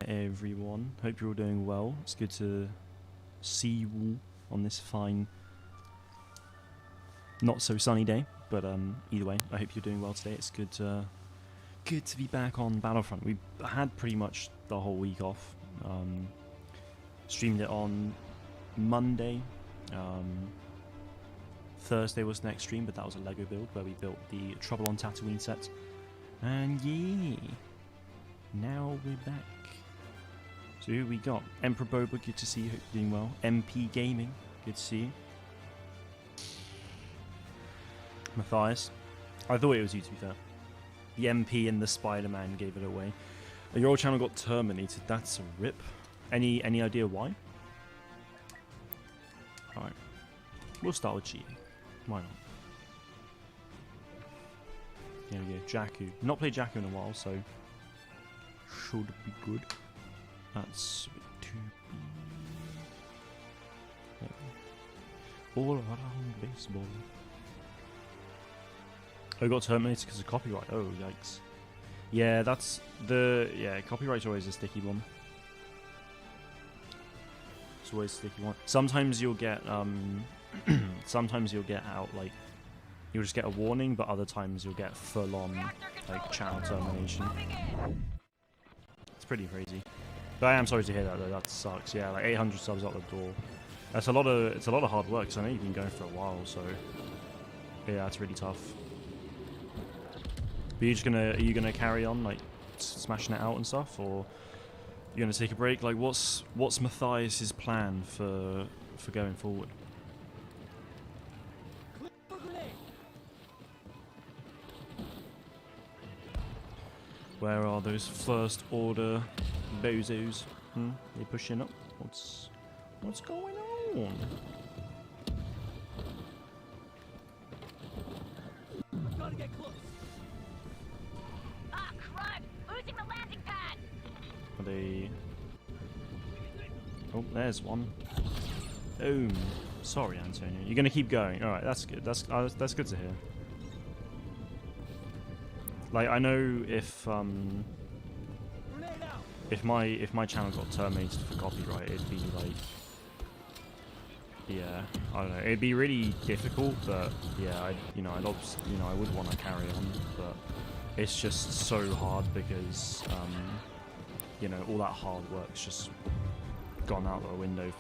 everyone. Hope you're all doing well. It's good to see you all on this fine, not so sunny day. But either way, I hope you're doing well today. It's good to be back on Battlefront. We had pretty much the whole week off. Streamed it on Monday. Thursday was the next stream, but that was a Lego build where we built the Trouble on Tatooine set. And yeah, now we're back. So who we got? Emperor Boba, good to see you. Hope you're doing well. MP Gaming, good to see you. Matthias, I thought it was you, to be fair. The MP and the Spider-Man gave it away. Your old channel got terminated. That's a rip. Any idea why? Alright. We'll start with G. Why not? There we go. Jakku. Not played Jakku in a while, so should be good. That's to be all around baseball. Oh, got terminated because of copyright. Oh, yikes. Yeah, that's the... Yeah, copyright's always a sticky one. It's always a sticky one. Sometimes you'll get... sometimes you'll get out, like... You'll just get a warning, but other times you'll get full-on, like, channel termination. It's pretty crazy. But I am sorry to hear that, though. That sucks. Yeah, like 800 subs out the door. That's a lot of... It's a lot of hard work, because I know you've been going for a while, so... Yeah, it's really tough. But are you gonna carry on, like, smashing it out and stuff, or you gonna take a break? Like, what's Matthias's plan for going forward? Where are those first order bozos? They pushing up. What's going on? Gotta get close. Are they... Oh, there's one. Boom. Sorry, Antonio. You're gonna keep going. All right, that's good. That's good to hear. Like, I know if my channel got terminated for copyright, it'd be like, yeah, I don't know. It'd be really difficult, but yeah, I would want to carry on, but it's just so hard because all that hard work's just gone out the window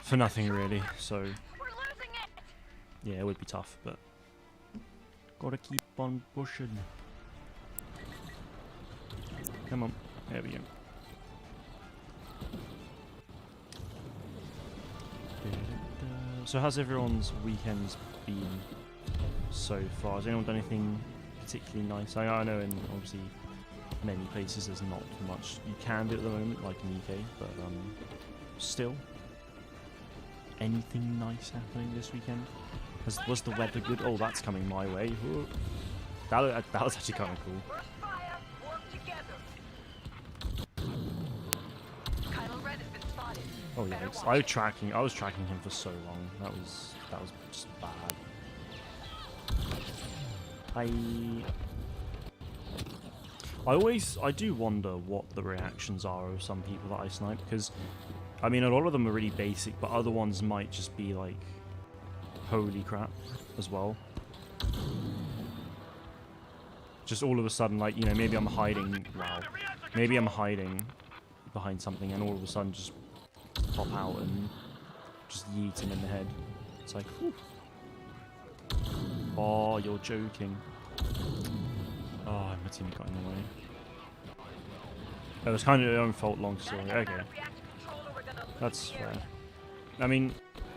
for nothing really. So yeah, it would be tough, but gotta keep on pushing. Come on, there we go. So how's everyone's weekends been so far? Has anyone done anything particularly nice? I know in obviously many places there's not much you can do at the moment, like in the UK, but still, anything nice happening this weekend? Was the weather good? Oh, that's coming my way. Whoa. That was actually kind of cool. Oh yeah, I was tracking him for so long. That was just bad. I do wonder what the reactions are of some people that I snipe, because I mean a lot of them are really basic, but other ones might just be like, holy crap, as well. Just all of a sudden, like, maybe I'm hiding. Wow. Maybe I'm hiding behind something, and all of a sudden just pop out and just yeet him in the head. It's like, whew. Oh, you're joking. Oh, my team got in the way. That was kind of your own fault, long story. Okay. That's fair. I mean,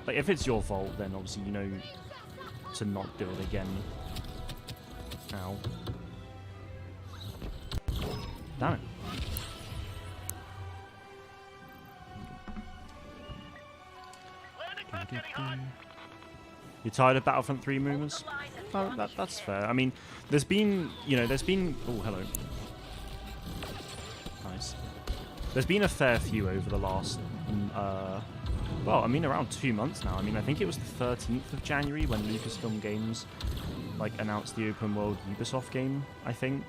like, if it's your fault, then obviously you know to not do it again. Ow. Damn it. You're tired of Battlefront 3 movements? Oh, that's fair. I mean, there's been... Oh, hello. Nice. There's been a fair few over the last... well, I mean, around 2 months now. I mean, I think it was the 13th of January when Lucasfilm Games, like, announced the open world Ubisoft game, I think.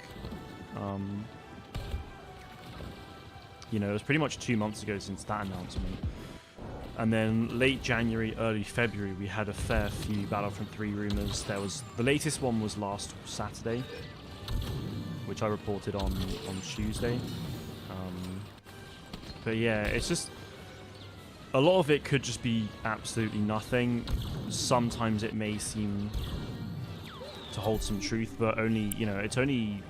You know, it was pretty much 2 months ago since that announcement. And then late January, early February, we had a fair few Battlefront 3 rumors. The latest one was last Saturday, which I reported on Tuesday. But yeah, it's just a lot of it could just be absolutely nothing. Sometimes it may seem to hold some truth, but only, you know, it's only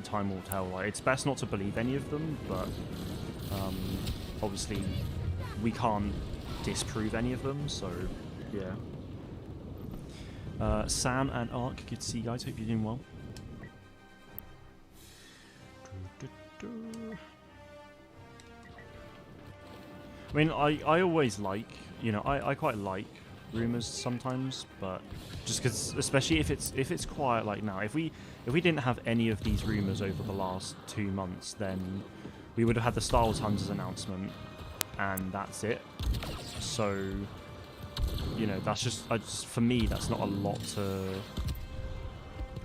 time will tell. Like, it's best not to believe any of them, but obviously we can't disprove any of them, so yeah. Sam and Ark, good to see you guys. Hope you're doing well. I mean, I always like, you know, I quite like rumors sometimes, but just because, especially if it's quiet like now, if we didn't have any of these rumors over the last 2 months, then we would have had the Star Wars Hunters announcement, and that's it. So, you know, that's just for me, that's not a lot to.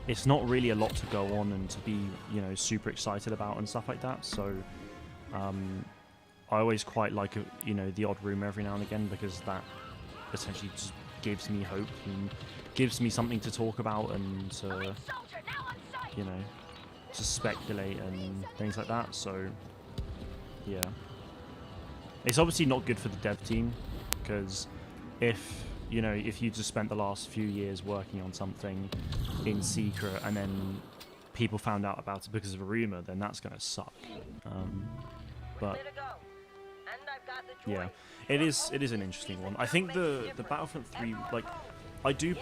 It's not really a lot to go on and to be, you know, super excited about and stuff like that. So, I always quite like, you know, the odd rumor every now and again, because that essentially just gives me hope and gives me something to talk about and to, you know, to speculate and things like that. So, yeah. It's obviously not good for the dev team, because if, you know, if you just spent the last few years working on something in secret and then people found out about it because of a rumor, then that's going to suck. But yeah, it is an interesting one. I think the Battlefront 3, like, I do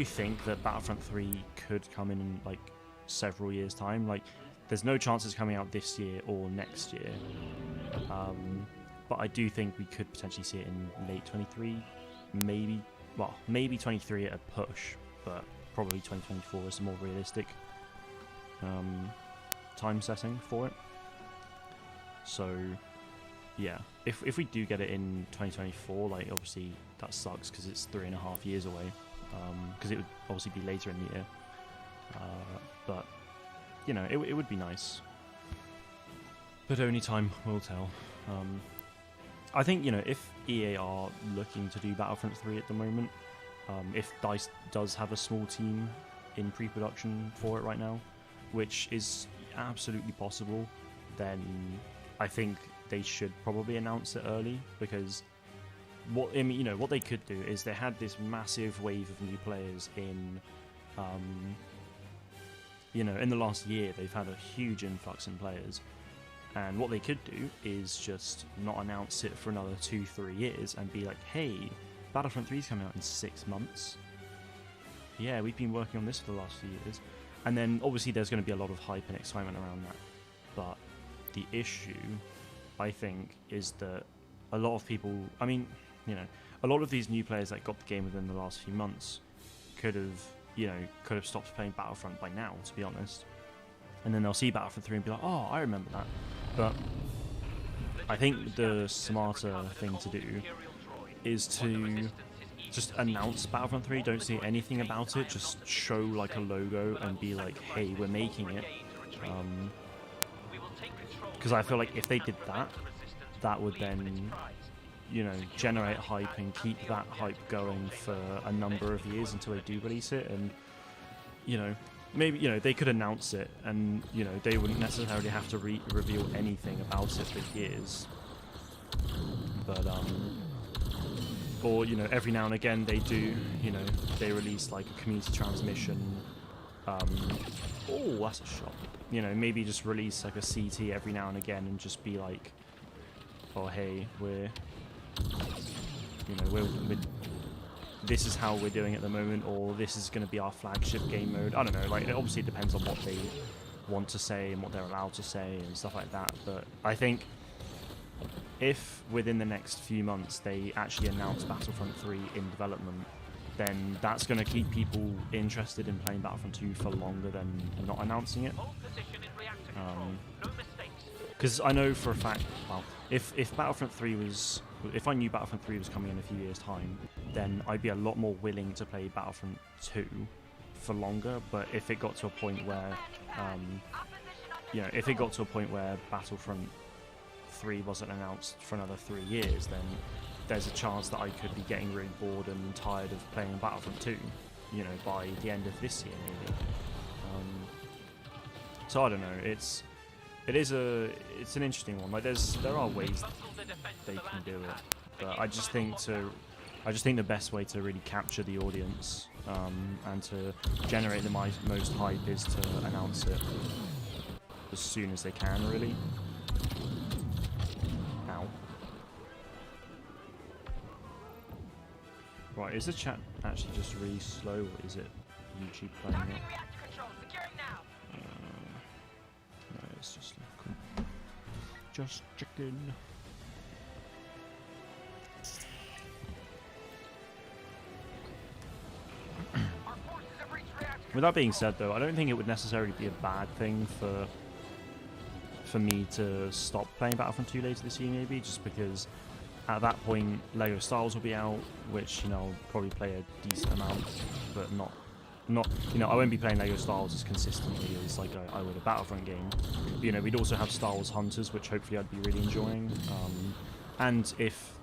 think that Battlefront 3 could come in like several years' time. Like, there's no chance it's coming out this year or next year. But I do think we could potentially see it in late 23, maybe 23 at a push, but probably 2024 is a more realistic time setting for it. So yeah, if we do get it in 2024, like, obviously that sucks because it's 3.5 years away, because it would obviously be later in the year, but you know, it would be nice, but only time will tell. I think, you know, if EA are looking to do Battlefront 3 at the moment, if DICE does have a small team in pre-production for it right now, which is absolutely possible, then I think they should probably announce it early, because what they could do is they had this massive wave of new players in, you know, in the last year they've had a huge influx in players, and what they could do is just not announce it for another 2-3 years and be like, hey, Battlefront 3 is coming out in 6 months. Yeah, we've been working on this for the last few years, and then obviously there's going to be a lot of hype and excitement around that, but the issue, I think, is that a lot of people, I mean, you know, a lot of these new players that got the game within the last few months could have stopped playing Battlefront by now, to be honest. And then they'll see Battlefront 3 and be like, oh, I remember that. But I think the smarter thing to do is to just announce Battlefront 3, don't say anything about it, just show like a logo and be like, hey, we're making it. Because I feel like if they did that, that would then, you know, generate hype and keep that hype going for a number of years until they do release it. And, you know, maybe, you know, they could announce it and, you know, they wouldn't necessarily have to reveal anything about it for years. But, or, you know, every now and again they do, you know, they release like a community transmission. Oh, that's a shot. You know, maybe just release like a CT every now and again and just be like, oh, hey, we're this is how we're doing at the moment, or this is going to be our flagship game mode. I don't know, like, it obviously depends on what they want to say and what they're allowed to say and stuff like that, but I think if within the next few months they actually announce Battlefront 3 in development, then that's going to keep people interested in playing Battlefront 2 for longer than not announcing it. Because I know for a fact, well, if Battlefront 3 was, if I knew Battlefront 3 was coming in a few years' time, then I'd be a lot more willing to play Battlefront 2 for longer. But if it got to a point where, you know, if it got to a point where Battlefront 3 wasn't announced for another 3 years, then there's a chance that I could be getting really bored and tired of playing Battlefront 2, you know, by the end of this year maybe. So I don't know. It's an interesting one. Like there are ways they can do it, but I just think the best way to really capture the audience and to generate the most hype is to announce it as soon as they can, really. Ow. Right, is the chat actually just really slow, or is it YouTube playing it? No, it's just like, cool. Just chicken. With that being said, though, I don't think it would necessarily be a bad thing for me to stop playing Battlefront 2 later this year, maybe, just because at that point LEGO Star Wars will be out, which, you know, I'll probably play a decent amount, but not, you know, I won't be playing LEGO Star Wars as consistently as like I would a Battlefront game. But, you know, we'd also have Star Wars Hunters, which hopefully I'd be really enjoying, and if,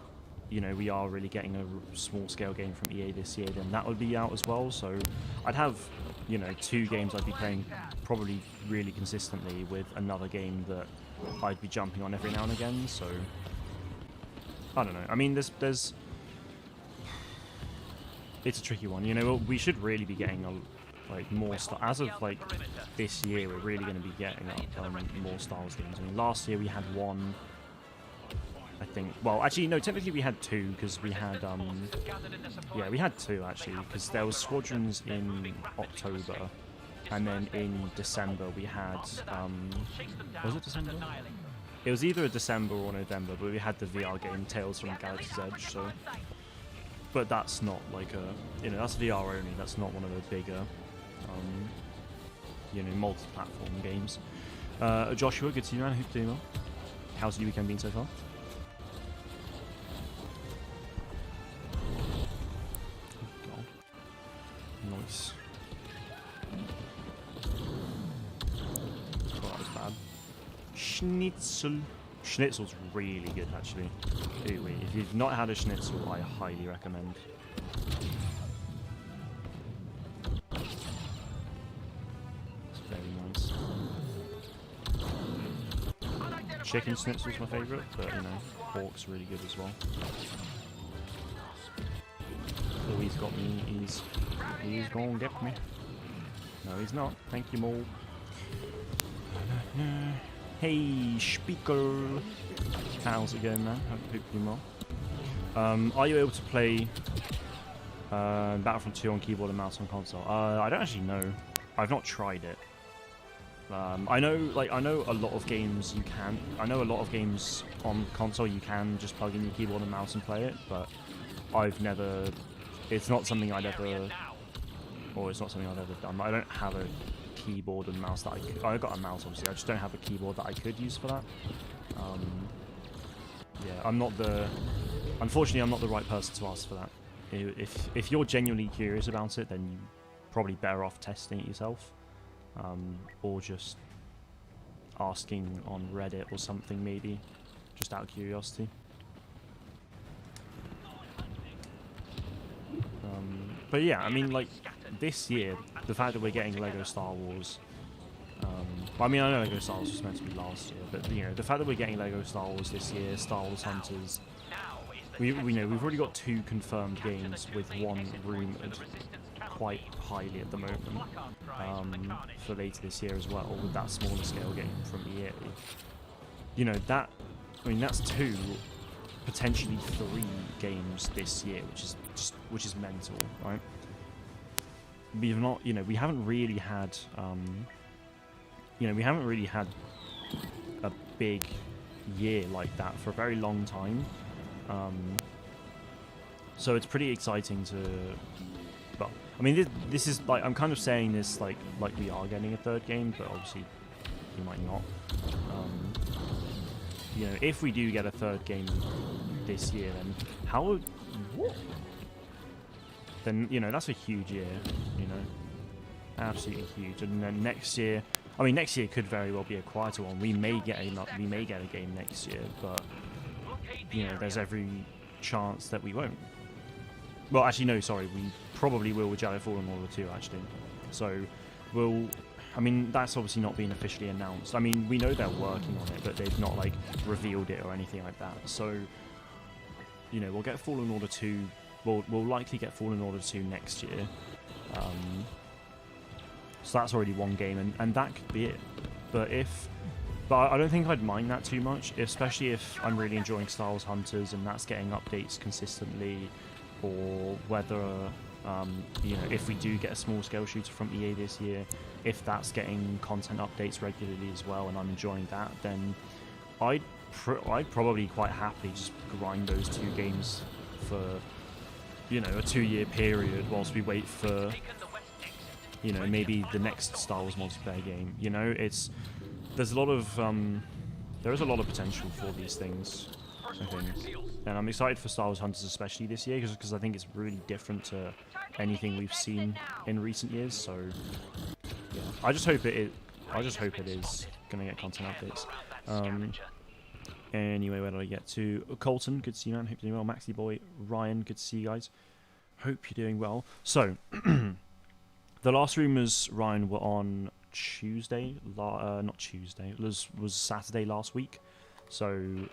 you know, we are really getting a small-scale game from EA this year, then that would be out as well. So I'd have, you know, 2 games I'd be playing probably really consistently, with another game that I'd be jumping on every now and again. So I don't know. I mean, there's it's a tricky one. You know, we should really be getting more as of like this year. We're really going to be getting more Star Wars games. I mean, last year we had 1. I think. Well, actually, no. Technically, we had 2 because we had. Yeah, we had 2 actually, because there was Squadrons in October, and then in December we had. Was it December? It was either December or November, but we had the VR game Tales from Galaxy's Edge. So, but that's not like a, you know, that's VR only. That's not one of the bigger, you know, multi-platform games. Joshua, good to see you, man. Hope you're doing well. How's your weekend been so far? Nice. Oh, that was bad. Schnitzel. Schnitzel's really good, actually. Ooh, wait, if you've not had a schnitzel, I highly recommend. It's very nice. Chicken schnitzel's my favourite, but, you know, pork's really good as well. Oh, he's got me. He's gonna get me. No, he's not. Thank you, Mole. Hey, speaker. How's it going, man? Hope you're well. Are you able to play Battlefront 2 on keyboard and mouse on console? I don't actually know. I've not tried it. I know a lot of games you can. I know a lot of games on console you can just plug in your keyboard and mouse and play it, but I've never. It's not something I'd ever, or it's not something I've ever done. I don't have a keyboard and mouse that I could. I've got a mouse, obviously. I just don't have a keyboard that I could use for that. Yeah, I'm not the. Unfortunately, I'm not the right person to ask for that. If you're genuinely curious about it, then you're probably better off testing it yourself, or just asking on Reddit or something, maybe, just out of curiosity. But yeah, I mean, like, this year, the fact that we're getting LEGO Star Wars, I mean, I know LEGO Star Wars was meant to be last year, but, you know, the fact that we're getting LEGO Star Wars this year, Star Wars Hunters, we know we've already got 2 confirmed games with 1 rumoured quite highly at the moment, for later this year as well, with that smaller scale game from EA. You know, that, I mean, that's 2, potentially 3 games this year, which is mental, right? We've not, you know, we haven't really had, a big year like that for a very long time. So it's pretty exciting to, well, I mean, this is like, I'm kind of saying this like we are getting a 3rd game, but obviously we might not. You know, if we do get a 3rd game this year, then then, you know, that's a huge year, you know, absolutely huge. And then next year, I mean, next year could very well be a quieter one. We may get a game next year, but you know, there's every chance that we won't. Well, actually, no, sorry, we probably will with Jedi Fallen Order 2, actually. So, we'll... I mean, that's obviously not been officially announced. I mean, we know they're working on it, but they've not, like, revealed it or anything like that. So, you know, we'll get Fallen Order 2... We'll likely get Fallen Order 2 next year. So that's already one game, and that could be it. But I don't think I'd mind that too much, especially if I'm really enjoying Star Wars Hunters and that's getting updates consistently, or whether, you know, if we do get a small-scale shooter from EA this year, if that's getting content updates regularly as well, and I'm enjoying that, then I'd probably quite happily just grind those 2 games for, you know, a 2-year period whilst we wait for, you know, maybe the next Star Wars multiplayer game. You know, there's a lot of there is a lot of potential for these things, I think, and I'm excited for Star Wars Hunters especially this year because I think it's really different to anything we've seen in recent years. So yeah, I just hope it is gonna get content updates. Anyway, where did I get to? Colton, good to see you, man. Hope you're doing well. Maxi Boy, Ryan, good to see you guys. Hope you're doing well. So the last Rumours, Ryan, were on Tuesday, not Tuesday, it was Saturday last week, so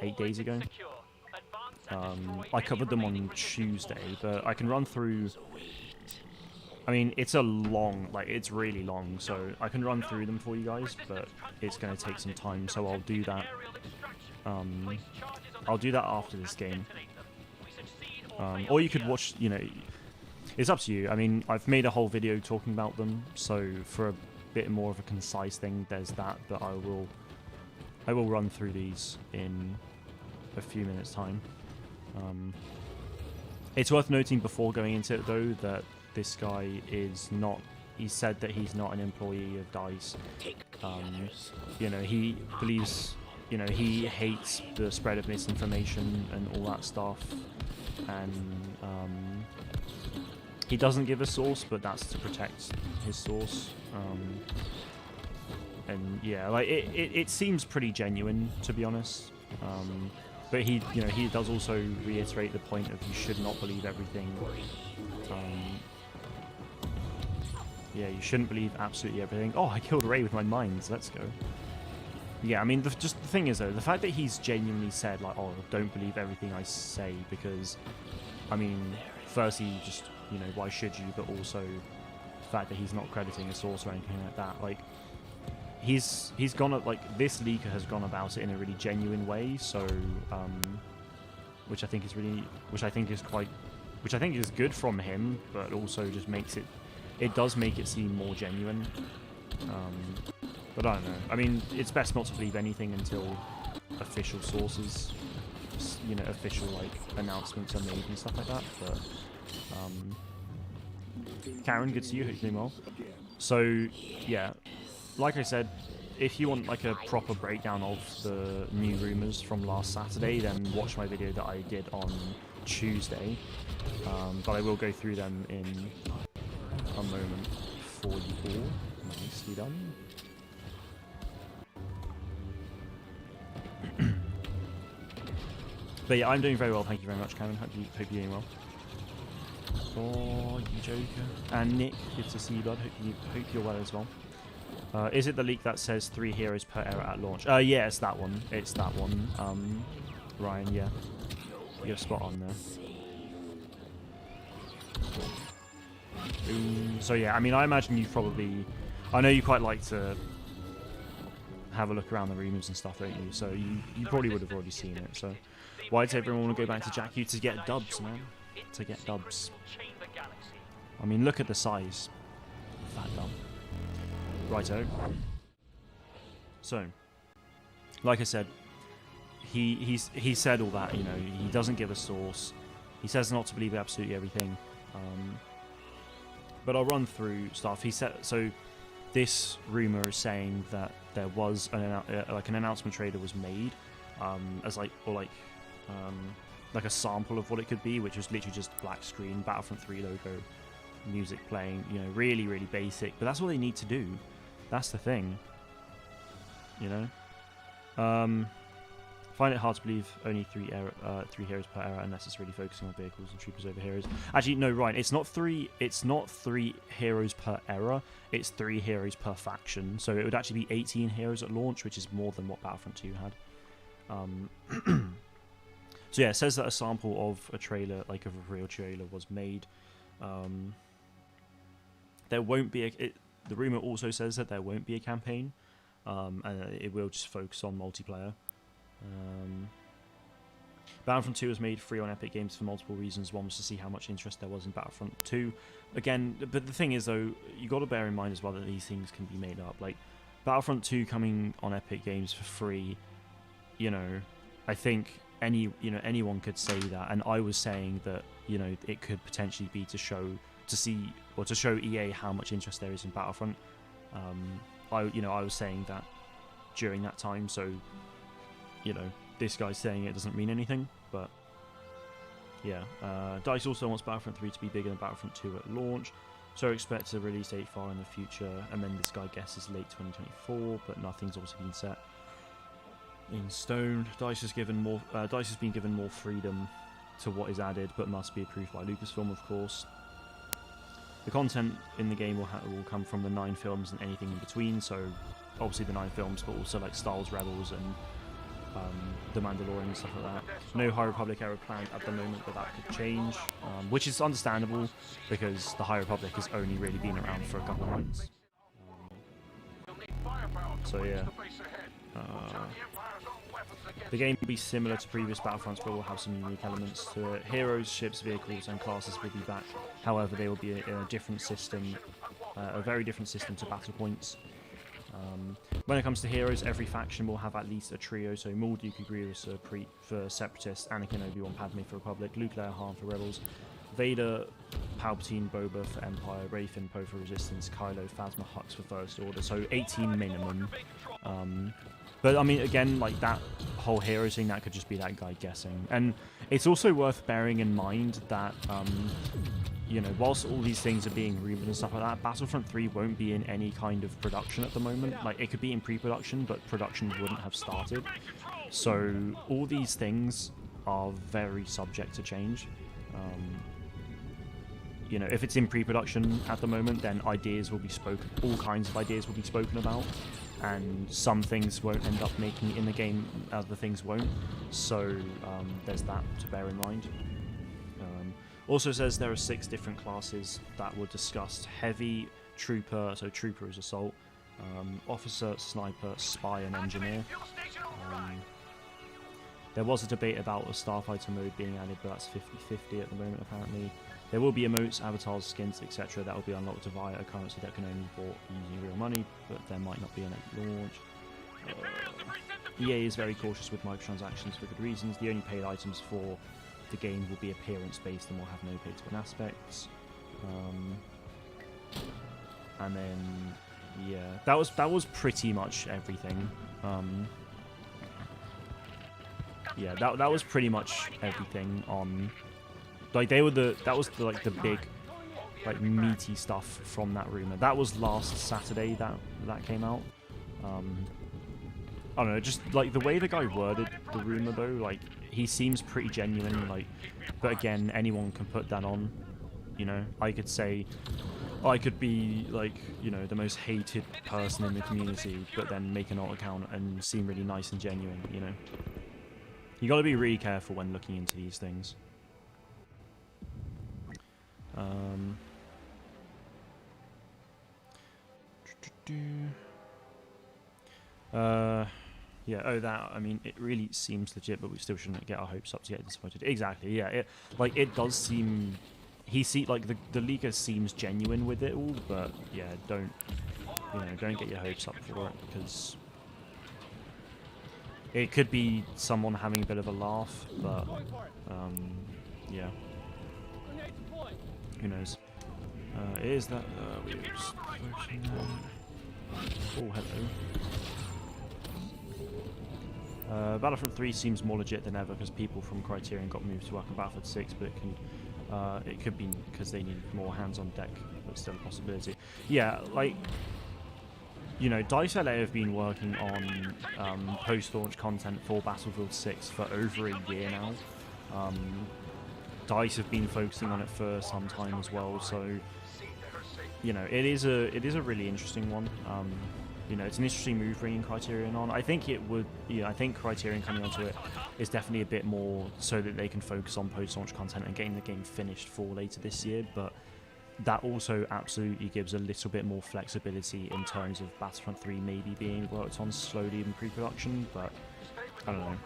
8 days ago. I covered them on Tuesday, but I can run through, I mean, it's a long, like, it's really long, so I can run through them for you guys, but it's going to take some time, so I'll do that, after this game. Or you could watch, you know, it's up to you. I mean, I've made a whole video talking about them, so for a bit more of a concise thing, there's that, but I will run through these in a few minutes' time. It's worth noting before going into it, though, that this guy is not... He said that he's not an employee of DICE. You know, he believes... You know, he hates the spread of misinformation and all that stuff, and he doesn't give a source, but that's to protect his source. And yeah, like it seems pretty genuine, to be honest. But he, you know, he does also reiterate the point of you should not believe everything. Yeah, you shouldn't believe absolutely everything. Oh, I killed Ray with my mines. Let's go. Yeah, I mean, just the thing is, though, the fact that he's genuinely said, like, oh, don't believe everything I say, because, I mean, firstly, just, you know, why should you, but also the fact that he's not crediting a source or anything like that, like, he's gone, like, this leaker has gone about it in a really genuine way, so, which I think is good from him, but also just makes it does make it seem more genuine. But I don't know. I mean, it's best not to believe anything until official sources, you know, official, like, announcements are made and stuff like that. But, Karen, good to see you. Hope you're doing well. So, yeah, like I said, if you want, like, a proper breakdown of the new Rumours from last Saturday, then watch my video that I did on Tuesday. But I will go through them in a moment for you all. Nicely done. But yeah, I'm doing very well, thank you very much, Karen. Hope you're doing well. Oh, you joker. And Nick, good to see you, bud. Hope you're well as well. Is it the leak that says 3 heroes per era at launch? Yeah, it's that one. It's that one. Ryan, yeah. You're spot on there. So yeah, I mean, I imagine you probably... I know you quite like to have a look around the Rumours and stuff, don't you? So you probably would have already seen it, so... Why does everyone want to go back to Jakku? To get dubs, man. To get dubs. I mean, look at the size. Fat dub. Righto. So, like I said, he said all that, you know, he doesn't give a source. He says not to believe absolutely everything. But I'll run through stuff. He said, so this rumor is saying that there was an announcement trailer was made, as like a sample of what it could be, which was literally just black screen, Battlefront 3 logo, music playing, you know, really, really basic. But that's what they need to do. That's the thing. You know? Find it hard to believe only three heroes per era, unless it's really focusing on vehicles and troopers over heroes. Actually, no, Ryan, it's not three heroes per era, it's 3 heroes per faction. So it would actually be 18 heroes at launch, which is more than what Battlefront 2 had. So yeah, it says that a sample of a trailer, like of a real trailer, was made. There won't be the rumor also says that there won't be a campaign, and it will just focus on multiplayer. Battlefront 2 was made free on Epic Games for multiple reasons. One was to see how much interest there was in Battlefront 2. Again, but the thing is though, you got to bear in mind as well that these things can be made up. Like Battlefront 2 coming on Epic Games for free, you know, I think anyone could say that, and I was saying that, you know, it could potentially be to show EA how much interest there is in Battlefront. I was saying that during that time, so you know, this guy's saying it doesn't mean anything, but yeah. DICE also wants Battlefront 3 to be bigger than Battlefront 2 at launch, so expect a release date far in the future, and then this guy guesses late 2024, but nothing's also been set in stone. DICE has been given more freedom to what is added, but must be approved by Lucasfilm, of course. The content in the game will come from the 9 films and anything in between, so obviously the 9 films, but also like Star Wars Rebels and The Mandalorian and stuff like that. No High Republic era planned at the moment, but that could change, which is understandable because the High Republic has only really been around for a couple of months. So yeah. The game will be similar to previous Battlefronts, but will have some unique elements to it. Heroes, ships, vehicles, and classes will be back. However, they will be in a different system, a very different system to Battle Points. When it comes to heroes, every faction will have at least a trio, so Maul, Dooku, Grievous for Separatists, Anakin, Obi-Wan, Padme for Republic, Luke, Leia, Han for Rebels, Vader, Palpatine, Boba for Empire, Rey, Finn, Poe for Resistance, Kylo, Phasma, Hux for First Order, so 18 minimum. But I mean, again, like that whole hero thing, that could just be that guy guessing. And it's also worth bearing in mind that, you know, whilst all these things are being rumored and stuff like that, Battlefront 3 won't be in any kind of production at the moment. Like, it could be in pre-production, but production wouldn't have started. So all these things are very subject to change. You know, if it's in pre-production at the moment, then ideas will be all kinds of ideas will be spoken about. And some things won't end up making it in the game, other things won't. So there's that to bear in mind. Also says there are 6 different classes that were discussed. Heavy, Trooper, so Trooper is Assault, Officer, Sniper, Spy, and Engineer. There was a debate about a Starfighter mode being added, but that's 50-50 at the moment apparently. There will be emotes, avatars, skins, etc. that will be unlocked via a currency that can only be bought using real money, but there might not be an at launch. EA is very cautious with microtransactions for good reasons. The only paid items for the game will be appearance-based and will have no pay-to-win aspects. And then, yeah, that was pretty much everything. Yeah, that was pretty much everything on. Like that was the big, like meaty stuff from that rumor. That was last Saturday that came out. I don't know, just like the way the guy worded the rumor though, like he seems pretty genuine. Like, but again, anyone can put that on. You know, I could say, I could be like, you know, the most hated person in the community, but then make an alt account and seem really nice and genuine. You know, you got to be really careful when looking into these things. Yeah, that, I mean, it really seems legit, but we still shouldn't get our hopes up to get disappointed. Exactly, yeah, it does seem, like, the leaker seems genuine with it all, but, yeah, don't get your hopes up for it, because it could be someone having a bit of a laugh, but, yeah. Who knows? Is that oh, hello. Battlefront 3 seems more legit than ever because people from Criterion got moved to work on Battlefield 6, but it could be because they need more hands on deck, but still a possibility. Yeah, like you know, DICE LA have been working on post-launch content for Battlefield 6 for over a year now. DICE have been focusing on it for some time as well, so you know, it is a really interesting one. You know, it's an interesting move bringing Criterion on. I think it would, you know, I think Criterion coming onto it is definitely a bit more so that they can focus on post-launch content and getting the game finished for later this year, but that also absolutely gives a little bit more flexibility in terms of Battlefront 3 maybe being worked on slowly in pre-production, but I don't know.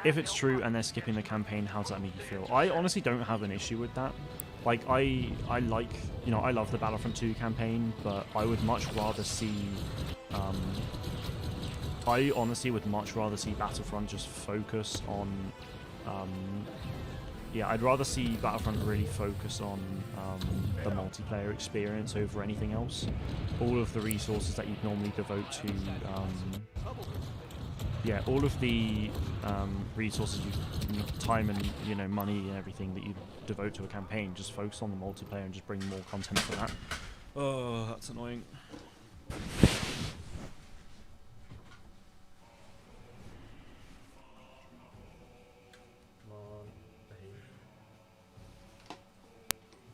If it's true and they're skipping the campaign, how does that make you feel? I honestly don't have an issue with that. Like, I like, you know, I love the Battlefront 2 campaign, but I would much rather see, I honestly would much rather see Battlefront just focus on, yeah, I'd rather see Battlefront really focus on the multiplayer experience over anything else. All of the resources that you'd normally devote to, yeah, all of the resources, time and, you know, money and everything that you devote to a campaign, just focus on the multiplayer and just bring more content for that. Oh, that's annoying.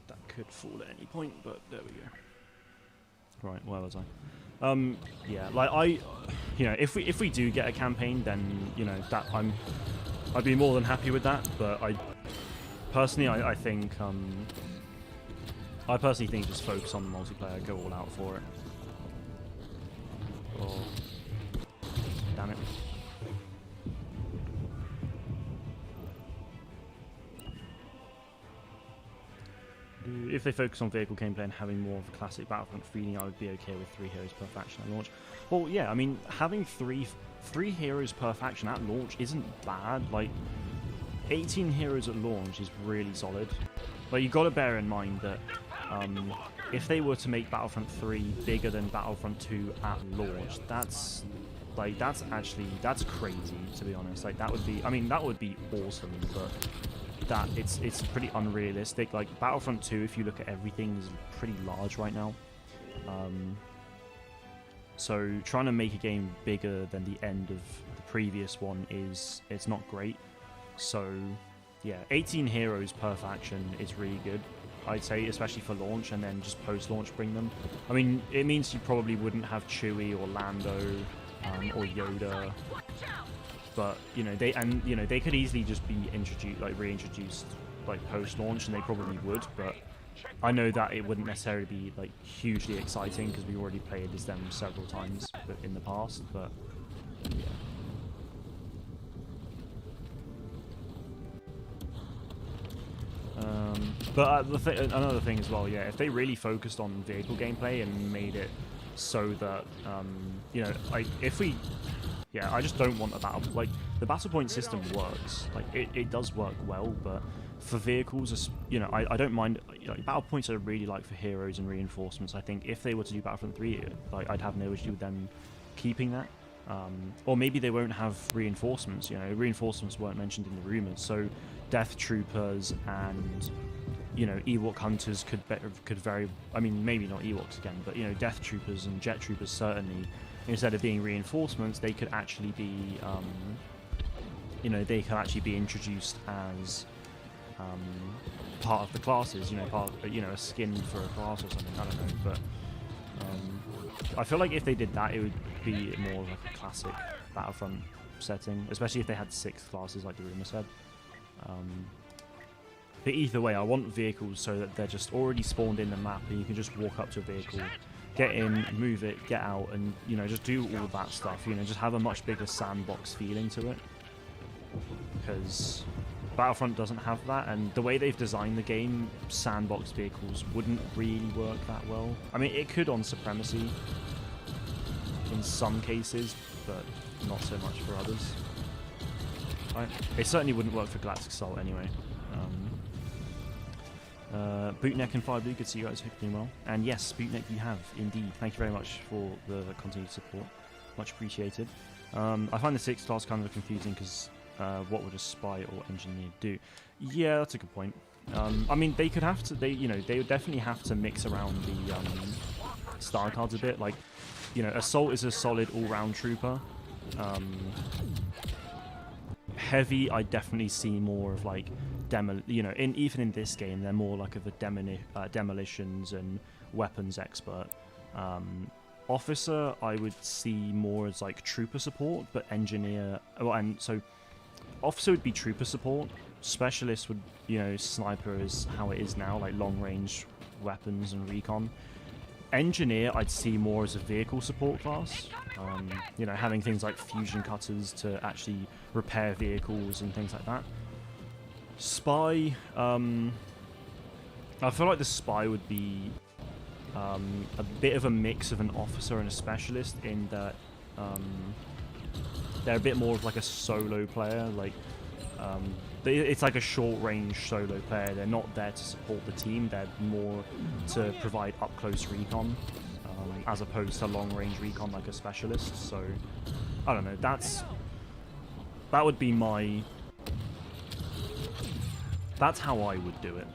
That could fall at any point, but there we go. Right, where was I? Yeah, like you know, if we do get a campaign, then, you know, that I'd be more than happy with that. But I personally think just focus on the multiplayer, go all out for it. Oh, damn it. If they focus on vehicle gameplay and having more of a classic Battlefront feeling, I would be okay with 3 heroes per faction at launch. Well, yeah, I mean, having three heroes per faction at launch isn't bad. Like, 18 heroes at launch is really solid. But you got to bear in mind that if they were to make Battlefront 3 bigger than Battlefront 2 at launch, that's crazy, to be honest. Like, that would be, I mean, that would be awesome, but that it's pretty unrealistic. Like, Battlefront 2, if you look at everything, is pretty large right now. So trying to make a game bigger than the end of the previous one it's not great. So yeah, 18 heroes per faction is really good, I'd say, especially for launch, and then just post-launch bring them. I mean, it means you probably wouldn't have Chewie or Lando or Yoda, but you know, they could easily just be introduced, like reintroduced, like post-launch, and they probably would. But I know that it wouldn't necessarily be like hugely exciting because we already played as them several times in the past. But yeah. But another thing as well, yeah, if they really focused on vehicle gameplay and made it so that, you know, like, yeah, I just don't want a battle, like, the battle point system works, like, it does work well, but for vehicles, you know, I don't mind, you know, battle points are really like for heroes and reinforcements. I think if they were to do Battlefront 3, like, I'd have no issue with them keeping that. Or maybe they won't have reinforcements, you know, reinforcements weren't mentioned in the rumors, so Death Troopers and, you know, Ewok Hunters could very, I mean, maybe not Ewoks again, but, you know, Death Troopers and Jet Troopers certainly, instead of being reinforcements, they could actually be, you know, they could actually be introduced as part of the classes, you know, part of, you know, a skin for a class or something, I don't know, but I feel like if they did that, it would be more of like a classic Battlefront setting, especially if they had 6 classes like the rumor said. But either way, I want vehicles so that they're just already spawned in the map and you can just walk up to a vehicle, get in, move it, get out, and, you know, just do all that stuff, you know, just have a much bigger sandbox feeling to it. Because Battlefront doesn't have that, and the way they've designed the game, sandbox vehicles wouldn't really work that well. I mean, it could on Supremacy in some cases, but not so much for others. Right. It certainly wouldn't work for Galactic Assault anyway. Bootneck and Fireblue, good to see you guys, hope you're doing well. And yes, Bootneck you have, indeed. Thank you very much for the continued support. Much appreciated. I find the 6th class kind of confusing because what would a spy or engineer do? Yeah, that's a good point. I mean, they could have to, you know, they would definitely have to mix around star cards a bit. Like, you know, Assault is a solid all-round trooper. Heavy, I definitely see more of like you know, even in this game, they're more like of a demolitions and weapons expert. Officer, I would see more as like trooper support, but engineer. Well, and so officer would be trooper support. Specialist would, you know, sniper is how it is now, like long range weapons and recon. Engineer, I'd see more as a vehicle support class. You know, having things like fusion cutters to actually repair vehicles and things like that. Spy, I feel like the spy would be a bit of a mix of an officer and a specialist in that they're a bit more of like a solo player. Like, it's like a short-range solo player. They're not there to support the team. They're more to provide up-close recon, as opposed to long-range recon like a specialist. So, I don't know. That would be my... That's how I would do it,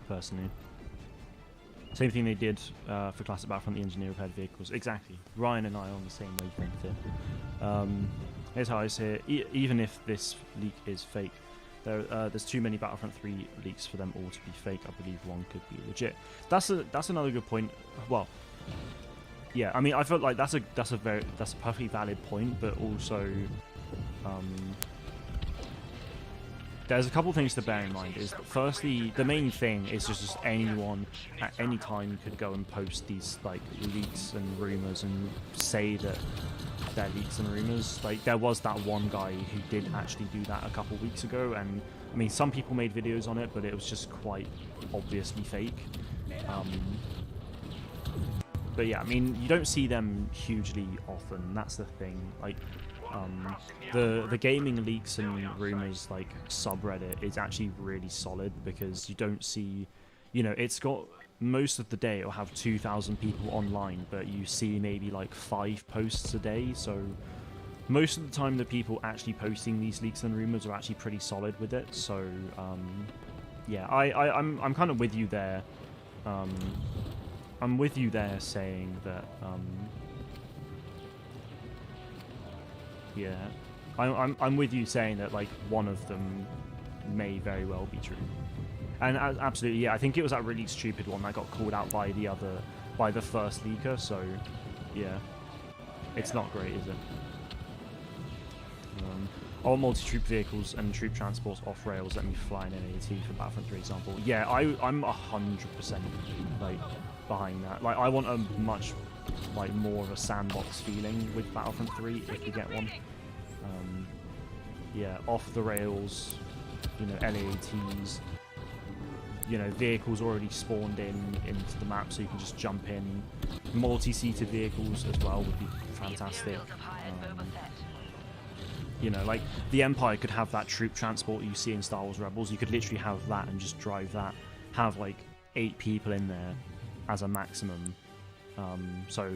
personally. Same thing they did for Classic Battlefront, the engineer repaired vehicles. Exactly. Ryan and I are on the same wavelength here. Here's how I say it. Even if this leak is fake, there's too many Battlefront 3 leaks for them all to be fake. I believe one could be legit. That's another good point. Well, yeah. I mean, I felt like that's a perfectly valid point, but also, there's a couple things to bear in mind. Is firstly, the main thing is just anyone at any time could go and post these like leaks and rumors and say that they're leaks and rumors. Like, there was that one guy who did actually do that a couple weeks ago, and I mean, some people made videos on it, but it was just quite obviously fake. But yeah, I mean, you don't see them hugely often. That's the thing. Like, the gaming leaks and rumors like subreddit is actually really solid because you don't see, you know, it's got most of the day it'll have 2,000 people online, but you see maybe like 5 posts a day. So most of the time the people actually posting these leaks and rumors are actually pretty solid with it. So yeah, I'm kind of with you there. I'm with you there saying that yeah, I'm with you saying that like one of them may very well be true, and absolutely, yeah. I think it was that really stupid one that got called out by the first leaker. So yeah, it's not great, is it? All multi-troop vehicles and troop transports off rails let me fly in an AT for Battlefront 3 example. Yeah, I'm 100% like behind that. Like, I want a much like more of a sandbox feeling with Battlefront 3 if we get one. Yeah, off the rails, you know, LAATs, you know, vehicles already spawned into the map so you can just jump in. Multi-seated vehicles as well would be fantastic. You know, like the Empire could have that troop transport you see in Star Wars Rebels. You could literally have that and just drive that. Have like 8 people in there as a maximum. So,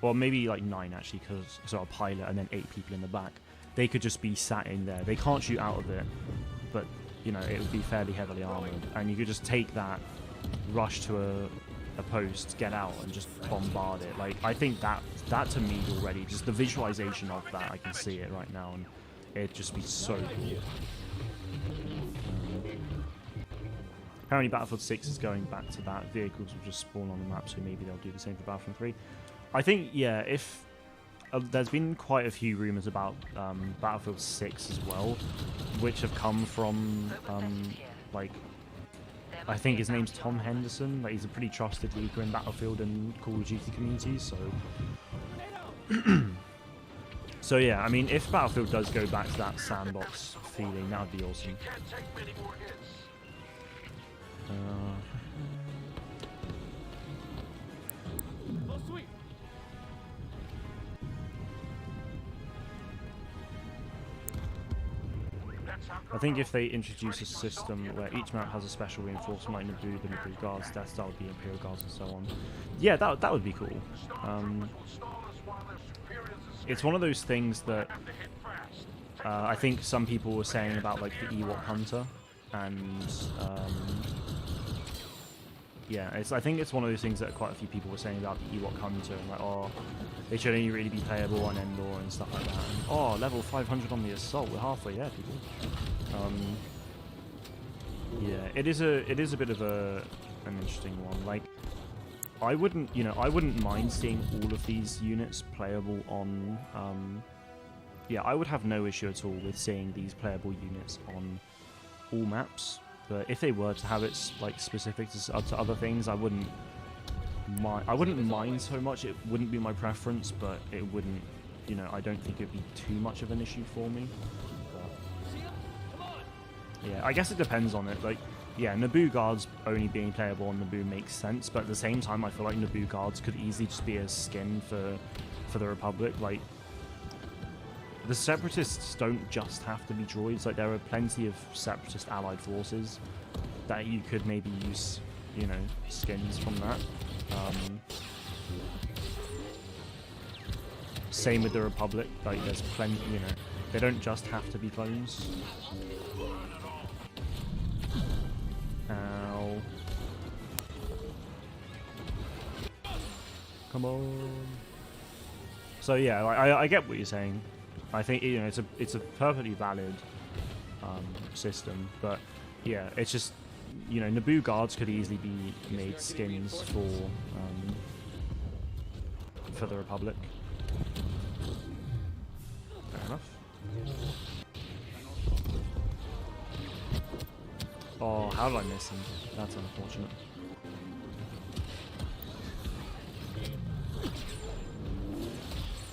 or maybe like 9 actually, because so a pilot and then 8 people in the back. They could just be sat in there. They can't shoot out of it, but you know, it would be fairly heavily armored, and you could just take that, rush to a post, get out, and just bombard it. Like, I think that to me already, just the visualization of that, I can see it right now, and it'd just be so cool. Apparently Battlefield 6 is going back to that. Vehicles will just spawn on the map, so maybe they'll do the same for Battlefront 3. I think, yeah, if... there's been quite a few rumours about Battlefield 6 as well, which have come from, like, I think his name's Tom Henderson. Like, he's a pretty trusted leaker in Battlefield and Call of Duty communities, so... So yeah, I mean, if Battlefield does go back to that sandbox feeling, that would be awesome. I think if they introduce a system where each map has a special reinforcement like Naboo, the Naboo Guards, Death Star would be Imperial Guards and so on. Yeah, that would be cool. It's one of those things that I think some people were saying about like the Ewok Hunter, and yeah, I think it's one of those things that quite a few people were saying about the Ewok Hunter, and like, oh, they should only really be playable on Endor and stuff like that. And, oh, level 500 on the Assault, we're halfway there, people. Yeah, it is a bit of an interesting one. Like, I wouldn't mind seeing all of these units playable on. Yeah, I would have no issue at all with seeing these playable units on all maps. But if they were to have it like specific to other things, I wouldn't mind so much. It wouldn't be my preference, but it wouldn't. I don't think it'd be too much of an issue for me. Yeah, I guess it depends on it. Like, yeah, Naboo guards only being playable on Naboo makes sense, but at the same time, I feel like Naboo guards could easily just be a skin for the Republic. Like, the Separatists don't just have to be droids. Like, there are plenty of Separatist allied forces that you could maybe use, skins from that. Same with the Republic. Like, there's plenty. They don't just have to be clones. Ow. Come on. So yeah, like, I get what you're saying. I think it's a perfectly valid system, but yeah, it's just Naboo guards could easily be made skins for the Republic. Fair enough. Oh, how did I miss him? That's unfortunate.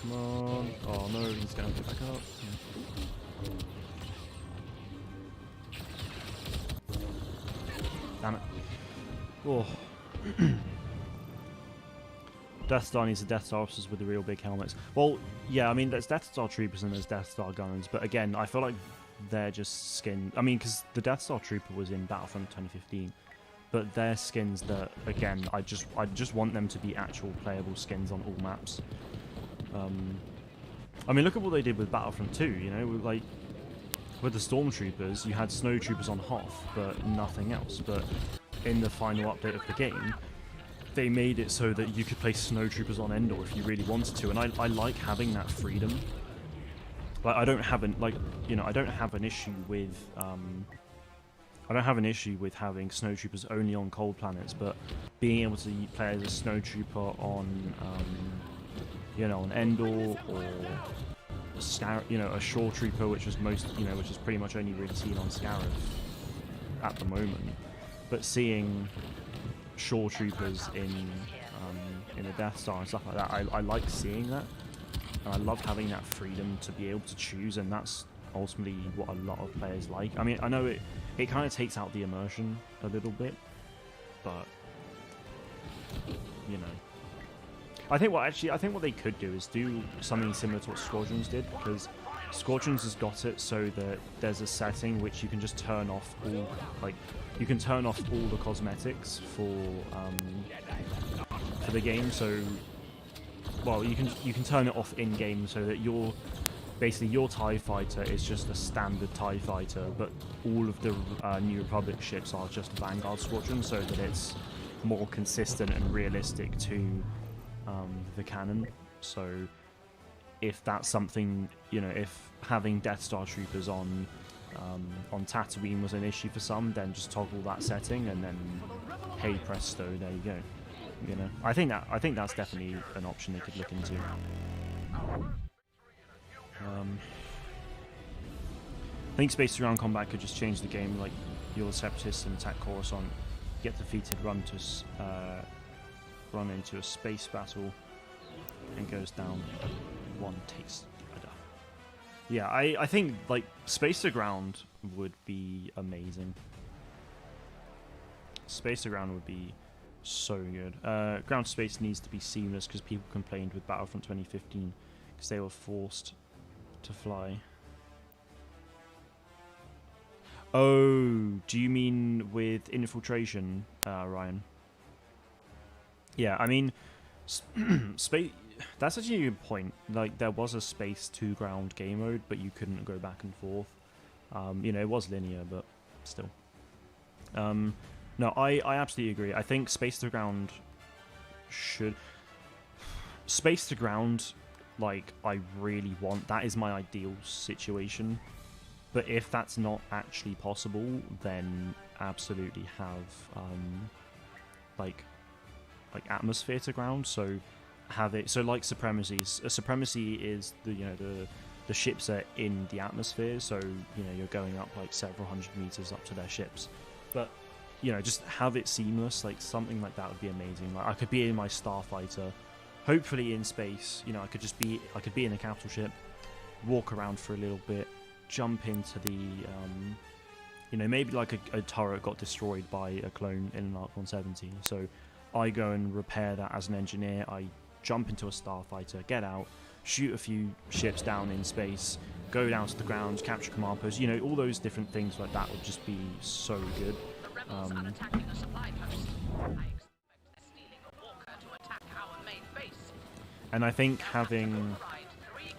Come on. Oh no, he's gonna get back up. Yeah. Damn it. Oh. Death Star needs the Death Star officers with the real big helmets. Well, yeah, I mean, there's Death Star troopers and there's Death Star gunners, but again, I feel like they're just skin. I mean, because the Death Star Trooper was in Battlefront 2015, but they're skins that, again, I just want them to be actual playable skins on all maps. I mean, look at what they did with Battlefront 2. With the Stormtroopers, you had Snowtroopers on Hoth, but nothing else. But in the final update of the game, they made it so that you could play Snowtroopers on Endor if you really wanted to, and I like having that freedom. Like, I don't have an issue with having snowtroopers only on cold planets, but being able to play as a snowtrooper on on Endor, or a shore trooper, which is pretty much only really seen on Scarif at the moment. But seeing shore troopers in a Death Star and stuff like that, I like seeing that. And I love having that freedom to be able to choose, and that's ultimately what a lot of players like. I mean, I know it kind of takes out the immersion a little bit, but I think what they could do is do something similar to what Squadrons did, because Squadrons has got it so that there's a setting which you can just turn off all, you can turn off all the cosmetics for the game. So, well, you can turn it off in game so that your TIE fighter is just a standard TIE fighter, but all of the New Republic ships are just Vanguard squadrons, so that it's more consistent and realistic to the canon. So if that's something, if having Death Star troopers on Tatooine was an issue for some, then just toggle that setting, and then hey presto, there you go. I think that's definitely an option they could look into. I think space ground combat could just change the game. Like, you're the Separatists and attack Coruscant, get defeated, run into a space battle, and goes down. One takes the other. Yeah, I think space to ground would be amazing. Space to ground would be so good. Ground to space needs to be seamless, because people complained with Battlefront 2015 because they were forced to fly. Oh, do you mean with infiltration, Ryan? Yeah, I mean, space. That's actually a good point. Like, there was a space to ground game mode, but you couldn't go back and forth. It was linear, but still. No, I absolutely agree. I think space to ground should... Space to ground, like, I really want. That is my ideal situation. But if that's not actually possible, then absolutely have, like atmosphere to ground. So have it... So, like, supremacies. A supremacy is, the ships are in the atmosphere, so, you're going up, like, several hundred meters up to their ships. But... just have it seamless, like something like that would be amazing. Like I could be in my starfighter, hopefully in space. I could be in a capital ship, walk around for a little bit, jump into the, maybe like a turret got destroyed by a clone in an Arc 170. So I go and repair that as an engineer. I jump into a starfighter, get out, shoot a few ships down in space, go down to the ground, capture command posts. All those different things like that would just be so good. And I think I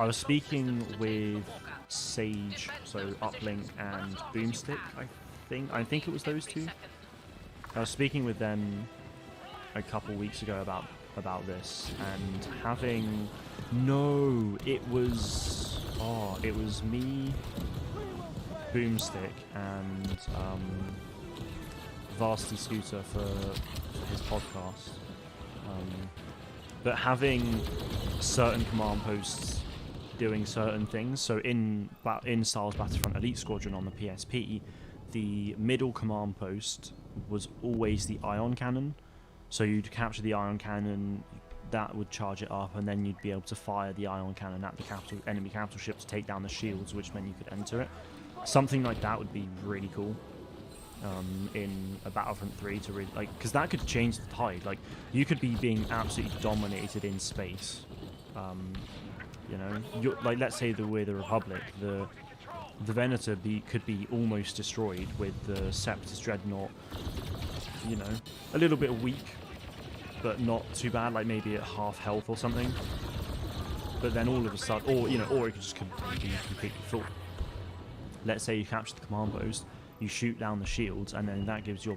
was speaking with Sage, so Uplink and Boomstick, I think it was those two. I was speaking with them a couple weeks ago about this, and it was me, Boomstick, and Varsity Scooter for his podcast. But having certain command posts doing certain things. So in Star Wars Battlefront Elite Squadron on the PSP, the middle command post was always the ion cannon. So you'd capture the ion cannon, that would charge it up, and then you'd be able to fire the ion cannon at the enemy capital ship to take down the shields, which meant you could enter it. Something like that would be really cool. In a Battlefront 3 to really, like, because that could change the tide. Like, you could be being absolutely dominated in space. Like, let's say we're the Republic, the Venator could be almost destroyed with the Separatist Dreadnought, a little bit weak, but not too bad, like maybe at half health or something. But then all of a sudden, or it could just be completely full. Let's say you capture the command post, you shoot down the shields, and then that gives your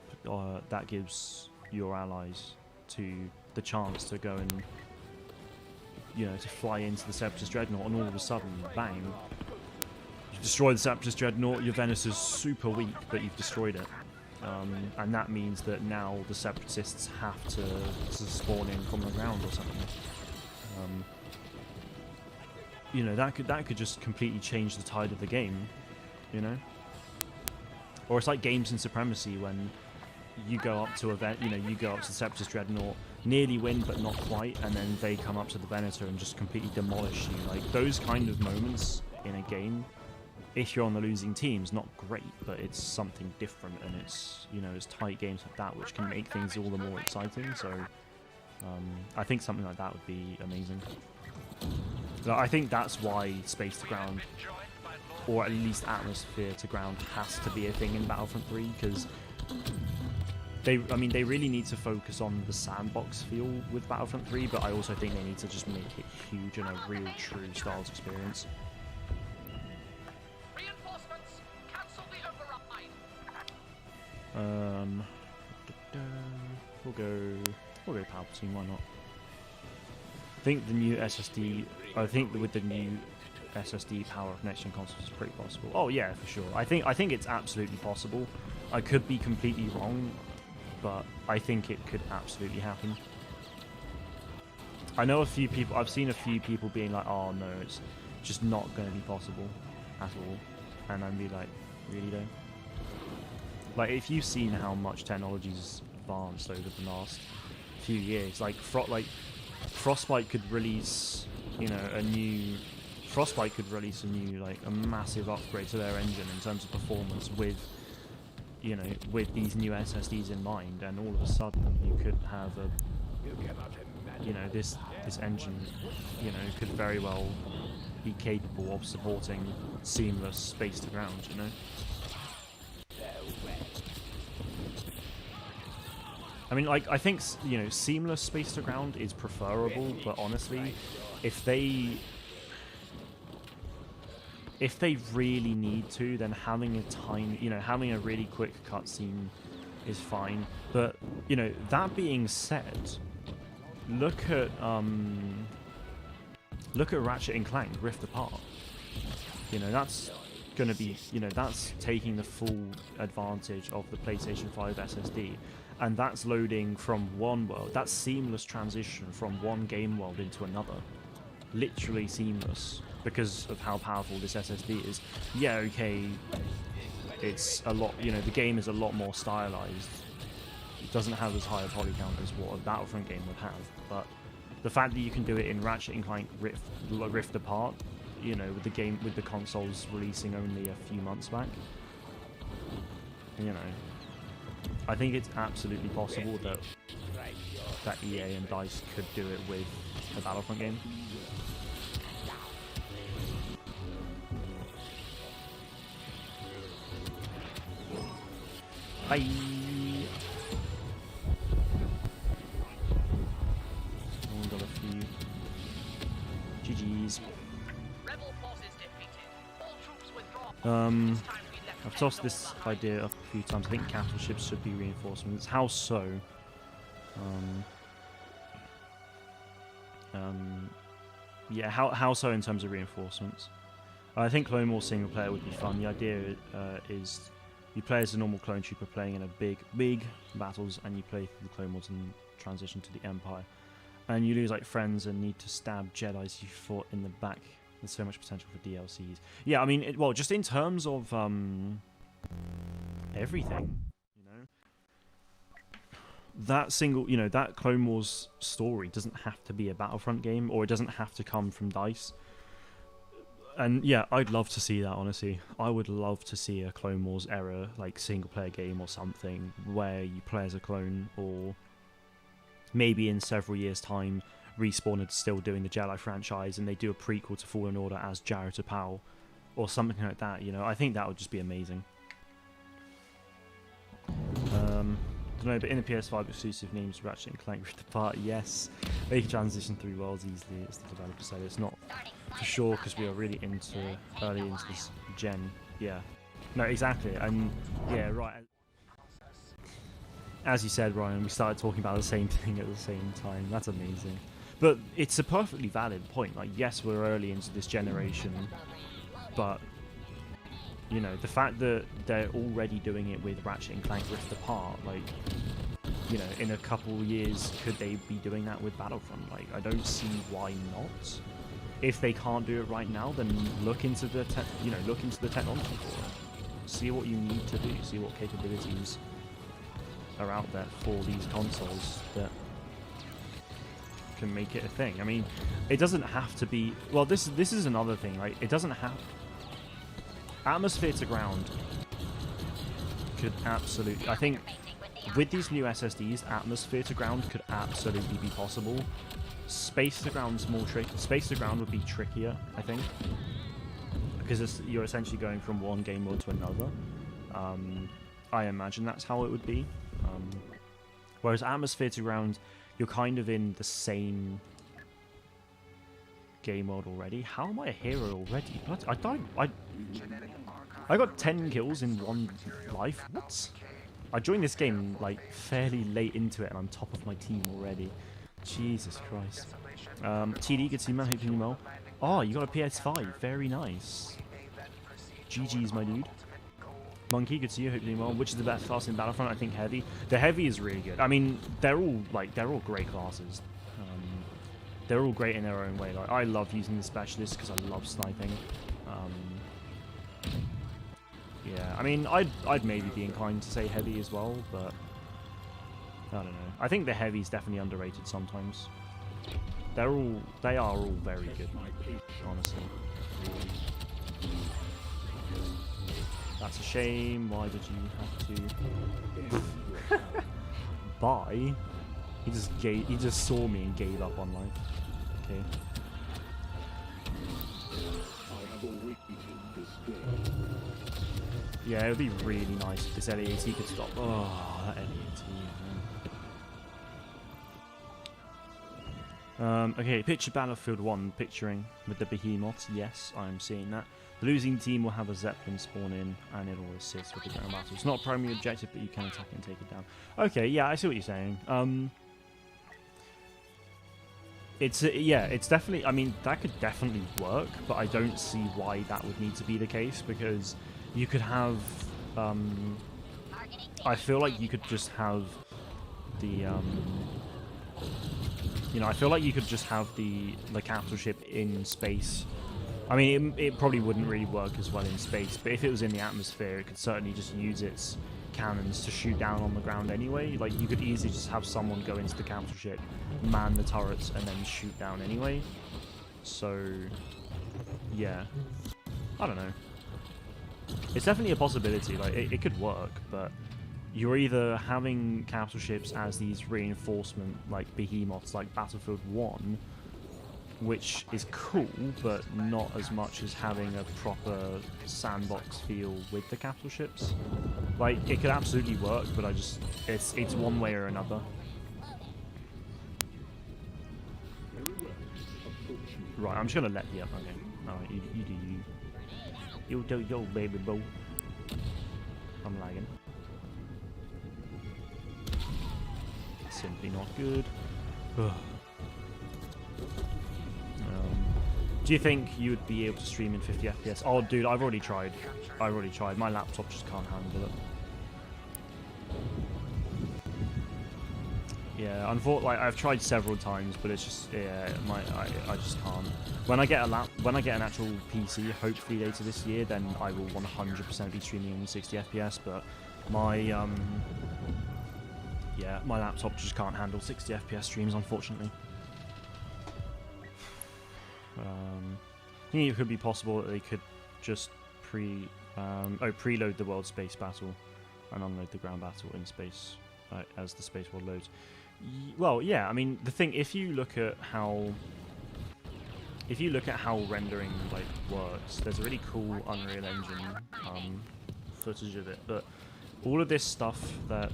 allies the chance to go and to fly into the Separatist Dreadnought, and all of a sudden, bang! You destroy the Separatist Dreadnought. Your Venator's super weak, but you've destroyed it, and that means that now the Separatists have to spawn in from the ground or something. That could just completely change the tide of the game, Or it's like games in Supremacy when you go up to you go up to the Separatist Dreadnought, nearly win but not quite, and then they come up to the Venator and just completely demolish you. Like, those kind of moments in a game, if you're on the losing team, is not great, but it's something different, and it's it's tight games like that which can make things all the more exciting. So I think something like that would be amazing. I think that's why space to ground, or at least atmosphere to ground, has to be a thing in Battlefront 3, because they really need to focus on the sandbox feel with Battlefront 3, but I also think they need to just make it huge and a real, true Star Wars experience. Reinforcements, cancel the override. We'll go Palpatine, why not? I think the new SSD, with the new SSD power of next-gen consoles is pretty possible. Oh yeah, for sure. I think it's absolutely possible. I could be completely wrong, but I think it could absolutely happen. I've seen a few people being like, oh no, it's just not going to be possible at all. And I'd be like, really though? Like, if you've seen how much technology's advanced over the last few years, like Frostbite could release, a massive upgrade to their engine in terms of performance with these new SSDs in mind, and all of a sudden you could have this engine, could very well be capable of supporting seamless space to ground, I mean, like, I think, seamless space to ground is preferable, but honestly, if they really need to, then having a really quick cutscene is fine. But you know, that being said, look at Ratchet and Clank Rift Apart. You know, that's gonna be, you know, that's taking the full advantage of the PlayStation 5 SSD, and that's loading from one world. That's seamless transition from one game world into another. Literally seamless, because of how powerful this SSD is. Yeah, okay, it's a lot, you know, the game is a lot more stylized. It doesn't have as high a poly count as what a Battlefront game would have, but the fact that you can do it in Ratchet and Clank Rift Apart, you know, with the consoles releasing only a few months back, you know, I think it's absolutely possible that EA and DICE could do it with a Battlefront game. Bye. Only got a few. GG's. I've tossed this idea up a few times. I think capital ships should be reinforcements. How so? Yeah, how so in terms of reinforcements? I think Clone Wars single player would be fun. The idea is you play as a normal clone trooper playing in a big battles, and you play through the Clone Wars and transition to the Empire. And you lose like friends and need to stab Jedis you fought in the back. There's so much potential for DLCs. Yeah, I mean, well, just in terms of everything, you know, that Clone Wars story doesn't have to be a Battlefront game, or it doesn't have to come from DICE. And yeah, I'd love to see that, honestly. I would love to see a Clone Wars era, like, single-player game or something, where you play as a clone, or maybe in several years' time, Respawn are still doing the Jedi franchise, and they do a prequel to Fallen Order as Jarrett Apau, or something like that, you know. I think that would just be amazing. Don't know, but in the PS5 exclusive names, Ratchet and Clank Rift Apart, yes. They can transition through worlds easily, as the developer said. It's not for sure, because we are really early into this gen. Yeah. No, exactly. And yeah, right. As you said, Ryan, we started talking about the same thing at the same time. That's amazing. But it's a perfectly valid point. Like, yes, we're early into this generation, but you know, the fact that they're already doing it with Ratchet and Clank Rift Apart, like, you know, in a couple years, could they be doing that with Battlefront? Like, I don't see why not. If they can't do it right now, then look into the technology for it. See what you need to do. See what capabilities are out there for these consoles that can make it a thing. I mean, it doesn't have to be. Well, this is another thing, right? It doesn't have. Atmosphere to ground could absolutely. I think with these new SSDs, atmosphere to ground could absolutely be possible. Space to ground's more tricky. Space to ground would be trickier, I think, because you're essentially going from one game mode to another. I imagine that's how it would be. Whereas atmosphere to ground, you're kind of in the same game mode already. How am I a hero already? What? I died. I got 10 kills in one life. What? I joined this game like fairly late into it, and I'm top of my team already. Jesus Christ. TD, good to see you, man. Hope you're doing well. Oh, you got a PS5. Very nice. GG's, my dude. Monkey, good to see you. Hope you're doing well. Which is the best class in Battlefront? I think Heavy. The Heavy is really good. I mean, they're all great classes. They're all great in their own way. Like, I love using the Specialist because I love sniping. Yeah, I mean, I'd maybe be inclined to say Heavy as well, but I don't know. I think the Heavy's definitely underrated sometimes. They are all very good, honestly. That's a shame. Why did you have to bye? He just saw me and gave up on life. Okay. Yeah, it would be really nice if this LAAT could stop. Oh, that LAAT, man. Okay, picture Battlefield 1, picturing with the behemoths. Yes, I'm seeing that. The losing team will have a Zeppelin spawn in, and it'll assist with the ground battle. It's not a primary objective, but you can attack it and take it down. Okay, yeah, I see what you're saying. Yeah, it's definitely, I mean, that could definitely work, but I don't see why that would need to be the case, because you could have, I feel like you could just have the, you know, I feel like you could just have the capital ship in space. I mean, it probably wouldn't really work as well in space, but if it was in the atmosphere, it could certainly just use its cannons to shoot down on the ground anyway. Like, you could easily just have someone go into the capital ship, man the turrets, and then shoot down anyway. So, yeah. I don't know. It's definitely a possibility. Like, it could work, but you're either having capital ships as these reinforcement, like, behemoths, like Battlefield 1, which is cool, but not as much as having a proper sandbox feel with the capital ships. Like, it could absolutely work, but it's one way or another. Right, I'm just gonna let the up. Okay, alright, you do you. You do yo, baby boo. I'm lagging. Simply not good. Do you think you would be able to stream in 50 FPS? Oh, dude, I've already tried. My laptop just can't handle it. Yeah, unfortunately, like, I've tried several times, but it's just, yeah, I just can't. When I get an actual PC, hopefully later this year, then I will 100% be streaming in 60 FPS. But my yeah, my laptop just can't handle 60 FPS streams, unfortunately. I think it could be possible that they could just preload the world space battle and unload the ground battle in space as the space world loads. Well, yeah, I mean, the thing, if you look at how rendering like works, there's a really cool Unreal Engine footage of it, but all of this stuff that,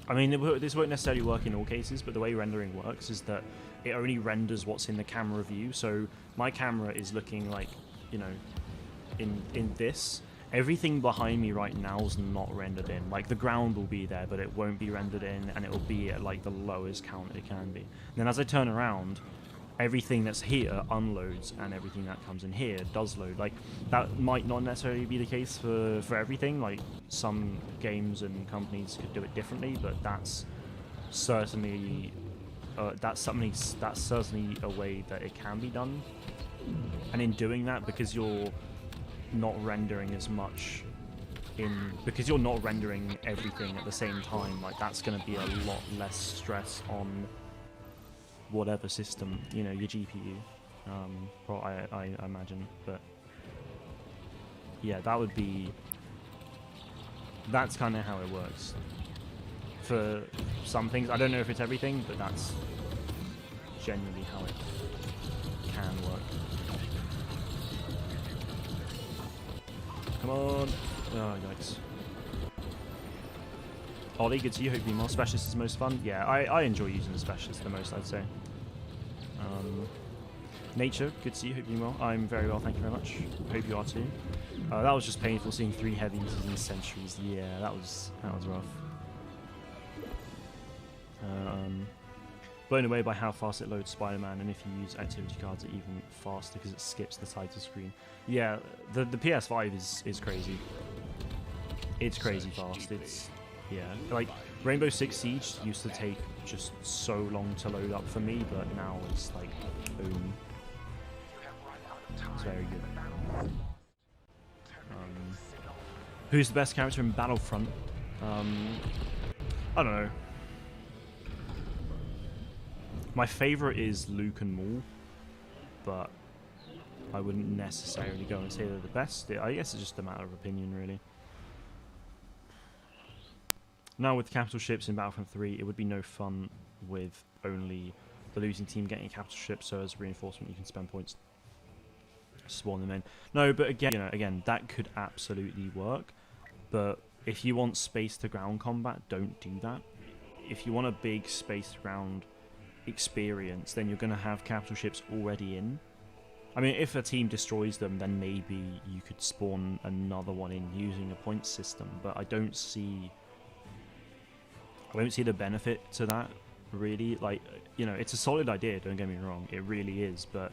I mean, this won't necessarily work in all cases, but the way rendering works is that it only renders what's in the camera view. So my camera is looking like, you know, in this. Everything behind me right now is not rendered in. Like, the ground will be there, but it won't be rendered in, and it will be at like the lowest count it can be. And then as I turn around, everything that's here unloads, and everything that comes in here does load. Like, that might not necessarily be the case for everything. Like, some games and companies could do it differently, but that's certainly that's certainly a way that it can be done. And in doing that, because you're not rendering as much because you're not rendering everything at the same time, like, that's going to be a lot less stress on whatever system, you know, your GPU, well, I imagine. But yeah, that's kind of how it works for some things. I don't know if it's everything, but that's generally how it can work. Come on. Oh, yikes. Ollie, good to you. Hope you more. Specialist is most fun. Yeah, I enjoy using the specialist the most, I'd say. Nature, good to see you. Hope you're well. I'm very well, thank you very much. Hope you are too. That was just painful seeing 3 heavies in centuries. Yeah, that was rough. Blown away by how fast it loads Spider-Man, and if you use activity cards, it even faster because it skips the title screen. Yeah, the PS5 is crazy. It's crazy fast. It's, yeah, like Rainbow Six Siege used to take just so long to load up for me, but now it's like boom. It's very good. Who's the best character in Battlefront? I don't know. My favourite is Luke and Maul, but I wouldn't necessarily go and say they're the best. I guess it's just a matter of opinion, really. Now, with capital ships in Battlefront 3, it would be no fun with only the losing team getting a capital ship, so as reinforcement you can spend points to spawn them in. No, but again, you know, that could absolutely work, but if you want space to ground combat, don't do that. If you want a big space to ground experience, then you're going to have capital ships already in. I mean, if a team destroys them, then maybe you could spawn another one in using a point system, but I don't see the benefit to that, really. Like, you know, it's a solid idea, don't get me wrong, it really is, but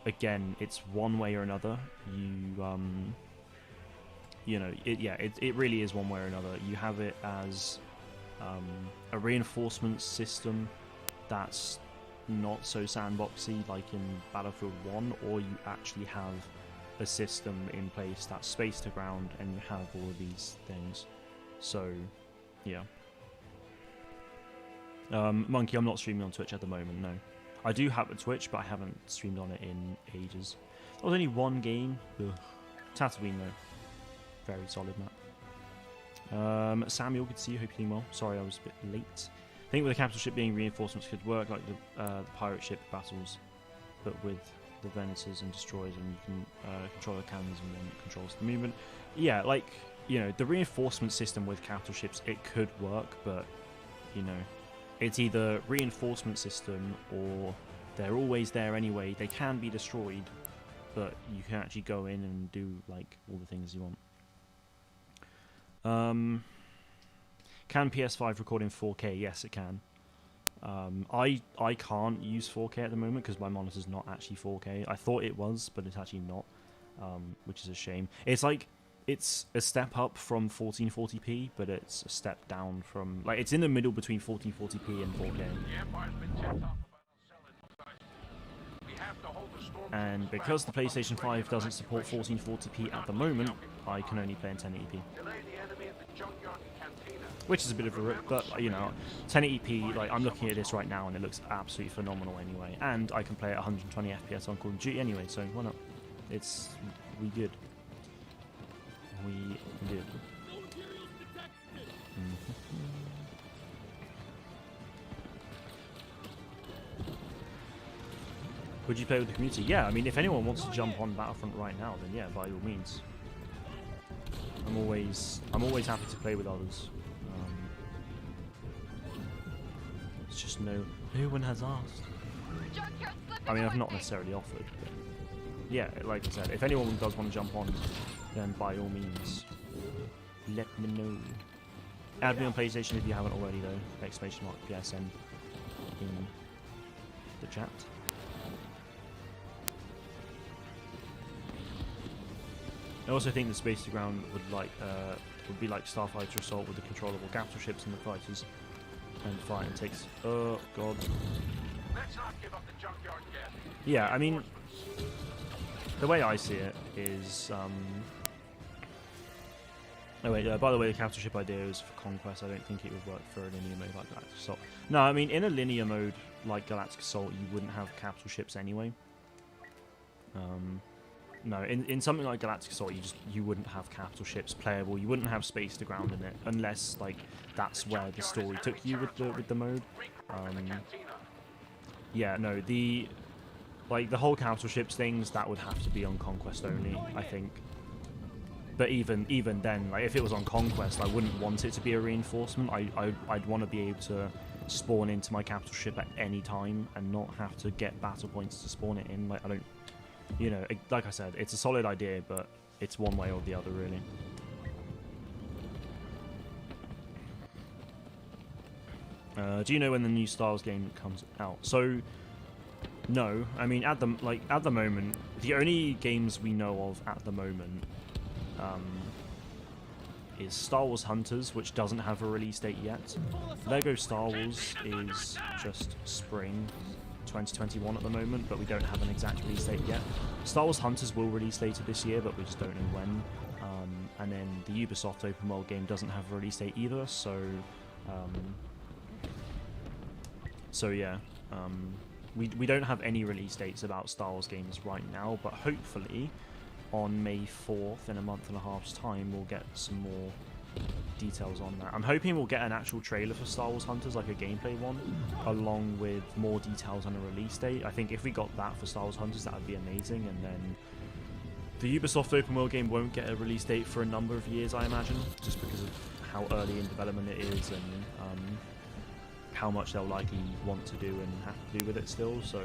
again, it's one way or another. You know, it really is one way or another. You have it as a reinforcement system that's not so sandboxy like in Battlefield 1, or you actually have a system in place that's space to ground and you have all of these things. So, yeah. Monkey, I'm not streaming on Twitch at the moment, no. I do have a Twitch, but I haven't streamed on it in ages. There was only one game. Ugh. Tatooine, though. Very solid map. Samuel, good to see you. Hope you're doing well. Sorry I was a bit late. I think with the capital ship being reinforcements could work like the pirate ship battles, but with the Venators and destroyers, and you can control the cannons and one that controls the movement. Yeah, like, you know, the reinforcement system with capital ships, it could work, but, you know, it's either reinforcement system or they're always there anyway. They can be destroyed, but you can actually go in and do like all the things you want. Can PS5 record in 4K? Yes, it can. I can't use 4K at the moment because my monitor's not actually 4K. I thought it was, but it's actually not, which is a shame. It's like, it's a step up from 1440p, but it's a step down from, like, it's in the middle between 1440p and 4K. And because the PlayStation 5 doesn't support 1440p at the moment, I can only play in 1080p. Which is a bit of a rip, but, you know, 1080p, like, I'm looking at this right now and it looks absolutely phenomenal anyway. And I can play at 120 FPS on Call of Duty anyway, so why not? We good. We did. Would you play with the community? Yeah, I mean, if anyone wants to jump on Battlefront right now, then yeah, by all means. I'm always happy to play with others. It's just no one has asked. I mean, I've not necessarily offered, but yeah, like I said, if anyone does want to jump on, then by all means, let me know. Add me on PlayStation if you haven't already, though. Exclamation mark PSN in the chat. I also think the space to ground would be like Starfighter Assault with the controllable capital ships and the fighters, and fighting takes. Oh god. Let's not give up the junkyard yet. Yeah, I mean, the way I see it is. Oh wait, by the way, the capital ship idea is for Conquest. I don't think it would work for a linear mode like Galactic Assault. No, I mean, in a linear mode like Galactic Assault, you wouldn't have capital ships anyway. No, in something like Galactic Assault, you wouldn't have capital ships playable. You wouldn't have space to ground in it unless like that's where the story took you with the mode. Yeah, no, the whole capital ships things, that would have to be on Conquest only, I think. But even then, like, if it was on Conquest, I wouldn't want it to be a reinforcement. I'd want to be able to spawn into my capital ship at any time and not have to get battle points to spawn it in. Like, I don't, you know, like I said, it's a solid idea, but it's one way or the other, really. Do you know when the new Star Wars game comes out? So, no. I mean, at the moment, the only games we know of at the moment is Star Wars Hunters, which doesn't have a release date yet. Lego Star Wars is just spring 2021 at the moment, but we don't have an exact release date yet. Star Wars Hunters will release later this year, but we just don't know when. And then the Ubisoft open world game doesn't have a release date either, so yeah, we don't have any release dates about Star Wars games right now, but hopefully on May 4th, in a month and a half's time, we'll get some more details on that. I'm hoping we'll get an actual trailer for Star Wars Hunters, like a gameplay one, along with more details on a release date. I think if we got that for Star Wars Hunters, that would be amazing, and then the Ubisoft open world game won't get a release date for a number of years, I imagine, just because of how early in development it is and how much they'll likely want to do and have to do with it still. So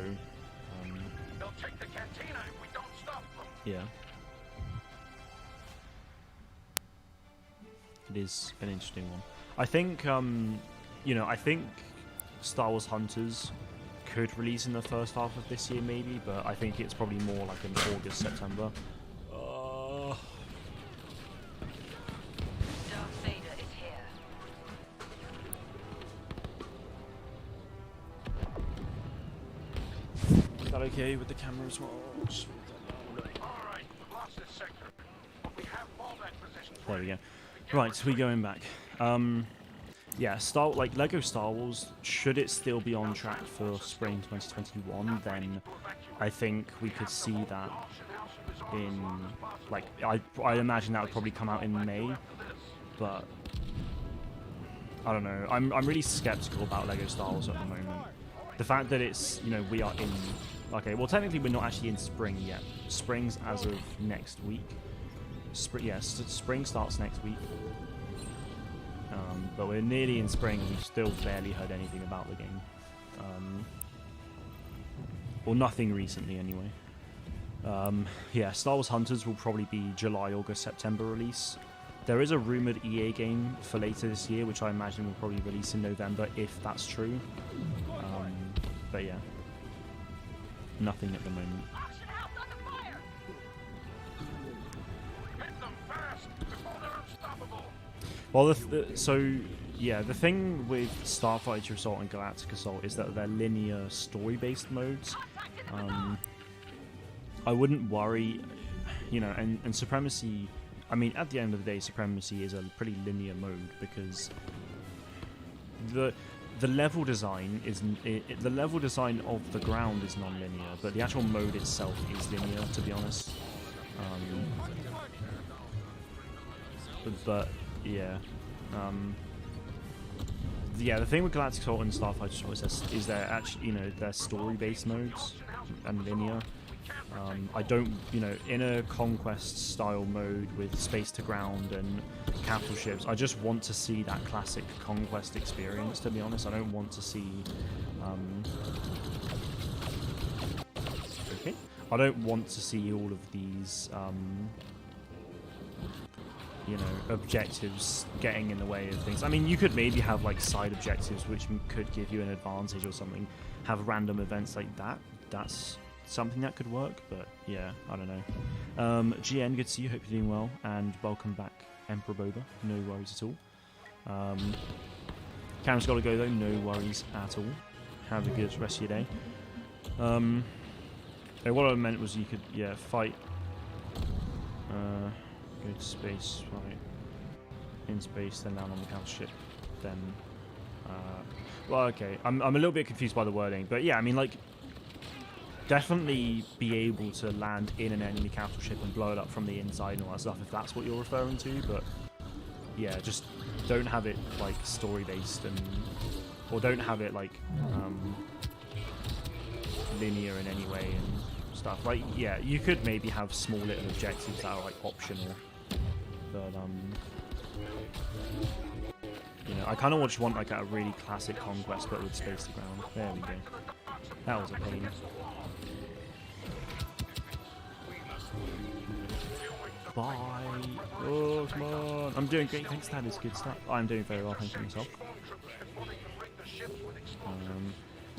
They'll take the cantina if we don't stop them. yeah, it is an interesting one. I think I think Star Wars Hunters could release in the first half of this year maybe, but I think it's probably more like in August, September. Darth Vader is here. Is that okay with the camera as well? Alright, we've lost this sector. But we have fallback positions. There we go. Right, so we're going back. Yeah, Lego Star Wars, should it still be on track for spring 2021, then I think we could see that in, like, I imagine that would probably come out in May, but I don't know. I'm really skeptical about Lego Star Wars at the moment. The fact that it's, we are in, okay, well technically we're not actually in spring yet. Spring's as of next week. Spring starts next week. But we're nearly in spring and we've still barely heard anything about the game. Or nothing recently anyway. Yeah, Star Wars Hunters will probably be July, August, September release. There is a rumoured EA game for later this year, which I imagine will probably release in November, if that's true. But yeah, nothing at the moment. Hit them fast before they're unstoppable. Well, the thing with Starfighter Assault and Galactic Assault is that they're linear story-based modes. I wouldn't worry, and Supremacy, I mean, at the end of the day, Supremacy is a pretty linear mode because the level design is the level design of the ground is non-linear, but the actual mode itself is linear, to be honest. But yeah, the thing with Galactic Assault and Starfighter Assault is they're actually, they're story-based modes and linear. I don't, in a conquest style mode with space to ground and capital ships, I just want to see that classic conquest experience, to be honest. I don't want to see, I don't want to see all of these, objectives getting in the way of things. I mean, you could maybe have like side objectives which could give you an advantage or something. Have random events like that. That's something that could work, but yeah, I don't know. GN, good to see you. Hope you're doing well, and welcome back, Emperor Boba. No worries at all. Camera's got to go though. No worries at all. Have a good rest of your day. What I meant was you could, fight. Good space, right? In space, then land on the capital ship, then. Well, okay. I'm a little bit confused by the wording, but yeah, I mean, like, definitely be able to land in an enemy capital ship and blow it up from the inside and all that stuff, if that's what you're referring to. But yeah, just don't have it like story based, or don't have it like linear in any way and stuff. Like, yeah, you could maybe have small little objectives that are like optional, but I kind of just want like a really classic conquest, but with space to ground. There we go. That was a pain. Bye. Oh, come on. I'm doing great. Thanks, that is good stuff. I'm doing very well. Thank you myself.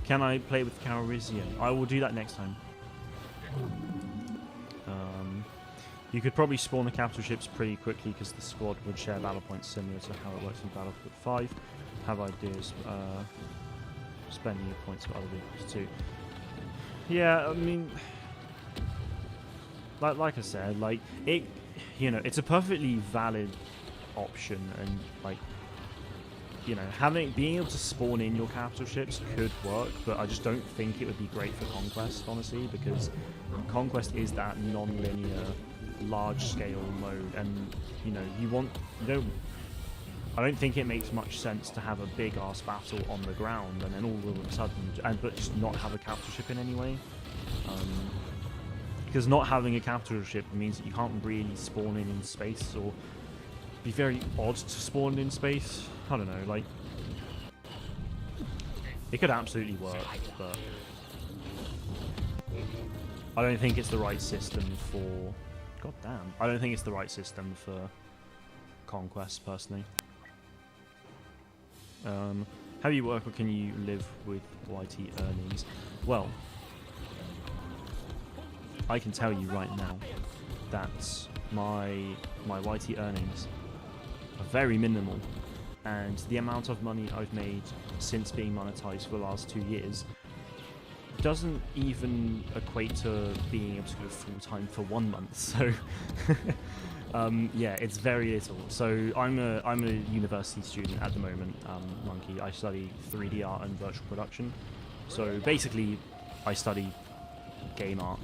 Can I play with Calrissian? I will do that next time. You could probably spawn the capital ships pretty quickly because the squad would share battle points similar to how it works in Battlefield 5. Have ideas, spending your points for other vehicles too. Yeah, I mean, like I said, like it, it's a perfectly valid option, and like, being able to spawn in your capital ships could work, but I just don't think it would be great for Conquest, honestly, because Conquest is that non-linear, large-scale mode, and I don't think it makes much sense to have a big-ass battle on the ground and then all of a sudden, but just not have a capital ship in any way. Because not having a capital ship means that you can't really spawn in space, or be very odd to spawn in space. I don't know, like, It could absolutely work, but I don't think it's the right system for... God damn. I don't think it's the right system for Conquest, personally. How do you work, or can you live with YT earnings? Well, I can tell you right now that my YT earnings are very minimal, and the amount of money I've made since being monetized for the last 2 years doesn't even equate to being able to go full-time for 1 month, so yeah, it's very little. So I'm a university student at the moment, Monkey. I study 3D art and virtual production, so basically I study game art.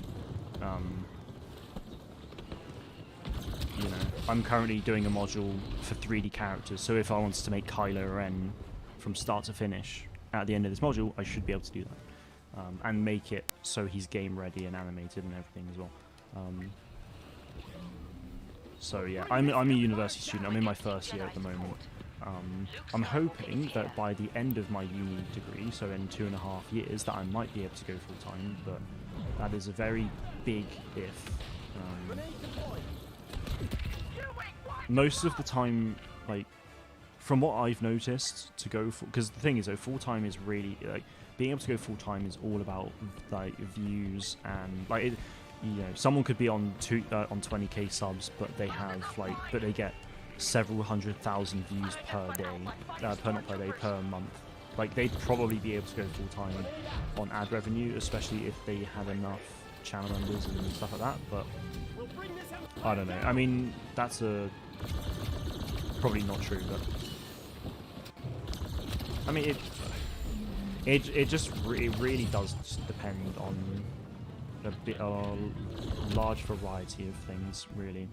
You know, I'm currently doing a module for 3D characters, so if I wanted to make Kylo Ren from start to finish at the end of this module, I should be able to do that. And make it so he's game ready and animated and everything as well. So yeah, I'm a university student. I'm in my first year at the moment. I'm hoping that by the end of my uni degree, so in 2.5 years, that I might be able to go full time, but that is a very big if. Most of the time, like, from what I've noticed, to go for, because the thing is, though, full time is really like, being able to go full time is all about like views and like it, you know, someone could be on 20k subs, but they have like, but they get several 100,000 views per day, per month. Like, they'd probably be able to go full time on ad revenue, especially if they had enough channel members and stuff like that. But I don't know. I mean, that's probably not true, but I mean it really does depend on a large variety of things, really.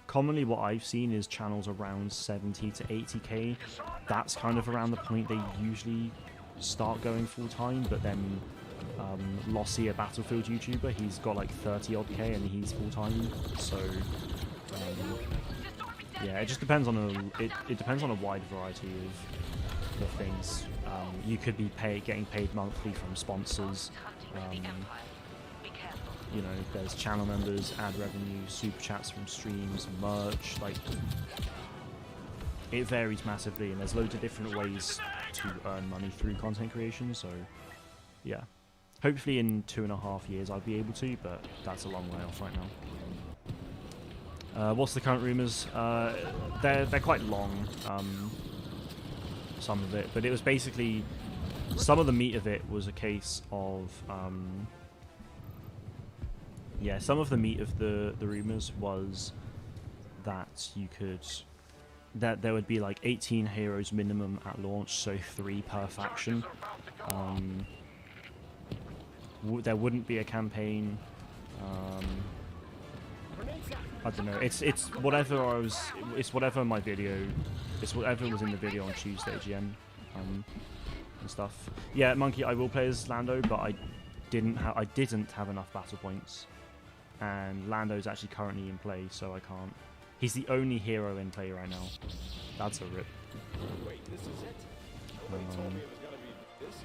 Commonly what I've seen is channels around 70 to 80k. That's kind of around the point they usually start going full time, but then Lossy, a Battlefield YouTuber, he's got like 30 odd k and he's full time. So yeah, it just depends on it depends on a wide variety of things. You could be getting paid monthly from sponsors. You know, there's channel members, ad revenue, super chats from streams, merch. Like, it varies massively, and there's loads of different ways to earn money through content creation. So yeah, hopefully in 2.5 years I'll be able to, but that's a long way off right now. What's the current rumours? They're quite long, some of it, but it was basically, some of the meat of it was a case of yeah, some of the meat of the rumours was that that there would be like 18 heroes minimum at launch, so 3 per faction. There wouldn't be a campaign. I don't know. It's whatever it's whatever my video. It's whatever was in the video on Tuesday, GM, and stuff. Yeah, Monkey, I will play as Lando, but I didn't have enough battle points, and Lando's actually currently in play, so I can't. He's the only hero in play right now. That's a rip. Wait, this is it? Nobody told me it was gonna be this.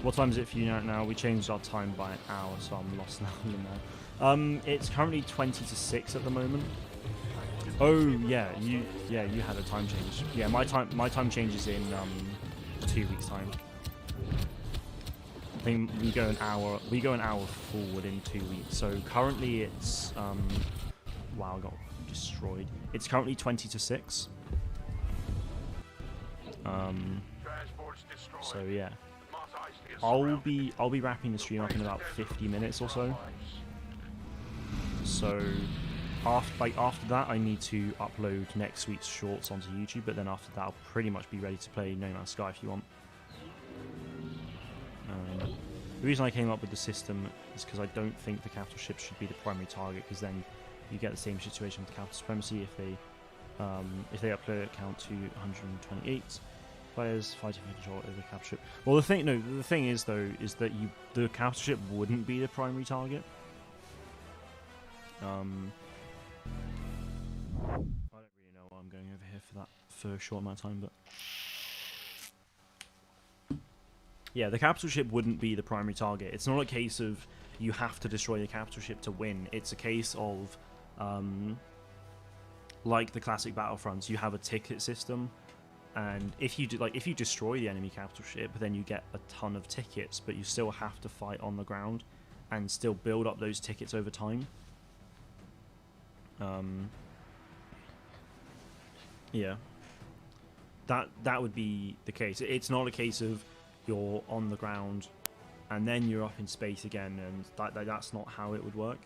What time is it for you now? We changed our time by an hour, so I'm lost now. It's currently 20 to 6 at the moment. Oh yeah, you had a time change. Yeah, my time changes in 2 weeks time. I think we go an hour forward in 2 weeks. So currently it's wow, I got destroyed. It's currently 20 to 6. So yeah. I'll be wrapping the stream up in about 50 minutes or so. So after that, I need to upload next week's shorts onto YouTube, but then after that, I'll pretty much be ready to play No Man's Sky if you want. The reason I came up with the system is because I don't think the capital ships should be the primary target, because then you get the same situation with capital supremacy if they up player count to 128. Players fighting for control over the capital ship. Well, the thing is though, is that the capital ship wouldn't be the primary target. I don't really know what I'm going for a short amount of time, but yeah, the capital ship wouldn't be the primary target. It's not a case of you have to destroy the capital ship to win. It's a case of like the classic Battlefronts, you have a ticket system, and if you if you destroy the enemy capital ship, then you get a ton of tickets, but you still have to fight on the ground and still build up those tickets over time. Yeah, that would be the case. It's not a case of you're on the ground and then you're up in space again, and that's not how it would work.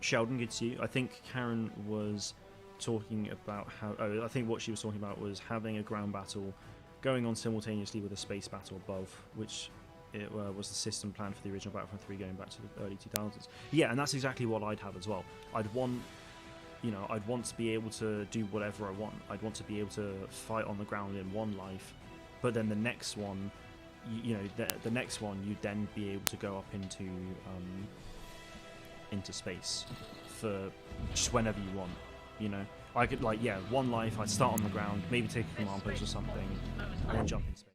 Sheldon gets you. I think Karen was talking about how... I think what she was talking about was having a ground battle going on simultaneously with a space battle above, which it was the system plan for the original Battlefront 3 going back to the early 2000s. Yeah, and that's exactly what I'd have as well. I'd want to be able to do whatever I want. I'd want to be able to fight on the ground in one life, but then the next one, the next one, you'd then be able to go up into space for just whenever you want. I could one life, I'd start on the ground, maybe take a command post or something, and then jump in space.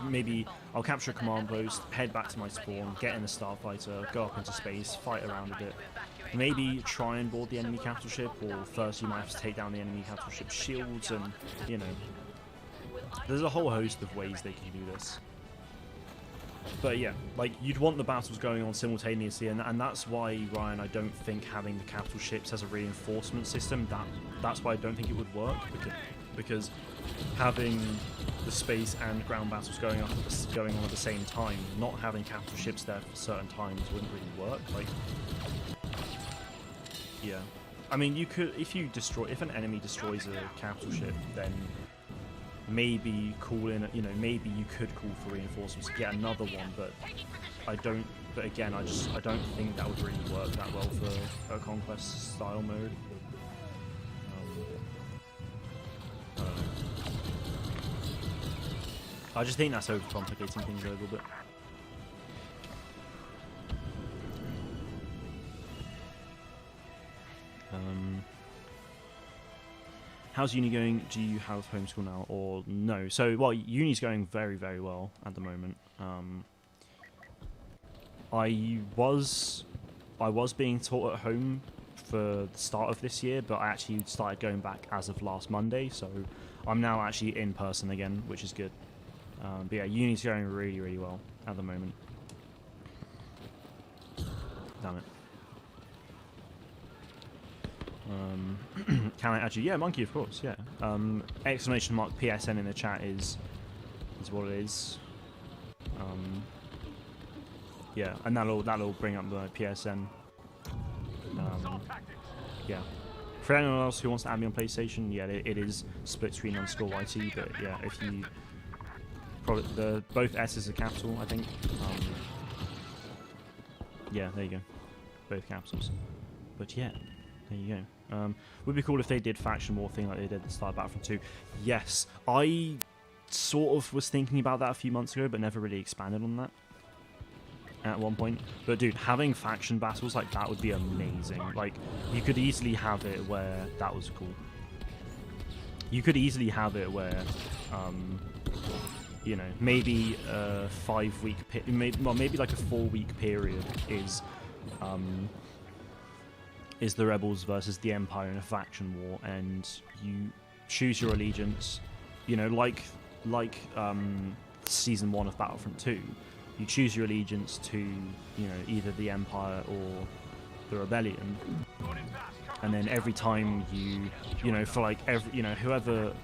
Maybe I'll capture a command post, head back to my spawn, get in a starfighter, go up into space, fight around a bit. Maybe try and board the enemy capital ship, or first you might have to take down the enemy capital ship's shields, and there's a whole host of ways they can do this. But yeah, you'd want the battles going on simultaneously, and that's why, Ryan, I don't think having the capital ships as a reinforcement system, that's why I don't think it would work, because having the space and ground battles going on at the same time, not having capital ships there for certain times wouldn't really work. Yeah, I mean, you could, if an enemy destroys a capital ship, then maybe maybe you could call for reinforcements to get another one, but again, I don't think that would really work that well for a conquest style mode. I just think that's overcomplicating things a little bit. How's uni going? Do you have homeschool now or no? So, well, uni's going very, very well at the moment. I was being taught at home for the start of this year, but I actually started going back as of last Monday, so I'm now actually in person again, which is good. But yeah, uni's going really, really well at the moment. Damn it. Can I add you? Yeah, Monkey, of course, yeah. Exclamation mark PSN in the chat is what it is. Yeah, and that'll bring up the PSN. Yeah. For anyone else who wants to add me on PlayStation, yeah, it is split screen _YT, but yeah, if you probably both S's are capital, I think. Yeah, there you go, both capitals. But yeah, there you go. Would be cool if they did faction war thing like they did at the start of Battlefront 2. Yes, I sort of was thinking about that a few months ago, but never really expanded on that at one point. But dude, having faction battles like that would be amazing. You could easily have it where that was cool. You could easily have it where maybe a 5-week maybe like a 4-week period is the rebels versus the Empire in a faction war, and you choose your allegiance, like season 1 of Battlefront 2. You choose your allegiance to, either the Empire or the Rebellion, and then every time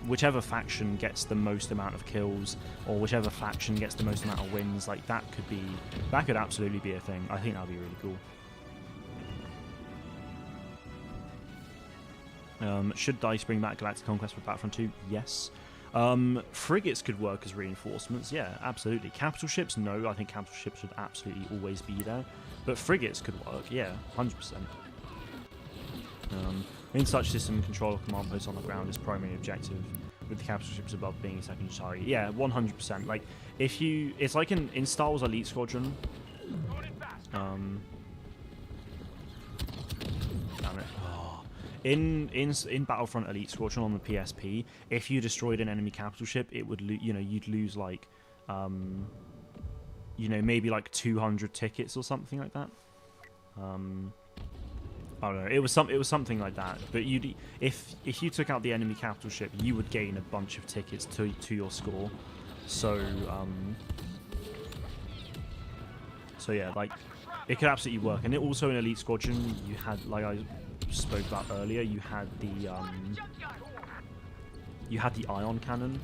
whichever faction gets the most amount of kills, or whichever faction gets the most amount of wins, that could absolutely be a thing. I think that'd be really cool. Should DICE bring back Galactic Conquest for Battlefront 2? Yes. Frigates could work as reinforcements, yeah, absolutely. Capital ships, no, I think capital ships should absolutely always be there. But frigates could work, yeah, 100%. In such system, control of command posts on the ground is primary objective, with the capital ships above being a secondary target. Yeah, 100%. It's like in Star Wars Elite Squadron. Damn it. in Battlefront Elite Squadron on the PSP, if you destroyed an enemy capital ship, it would you'd lose like maybe like 200 tickets or something like that. I don't know. It was something like that. But if you took out the enemy capital ship, you would gain a bunch of tickets to your score. So yeah, like it could absolutely work. And it also in Elite Squadron, you had, like I spoke about earlier, you had the ion cannon.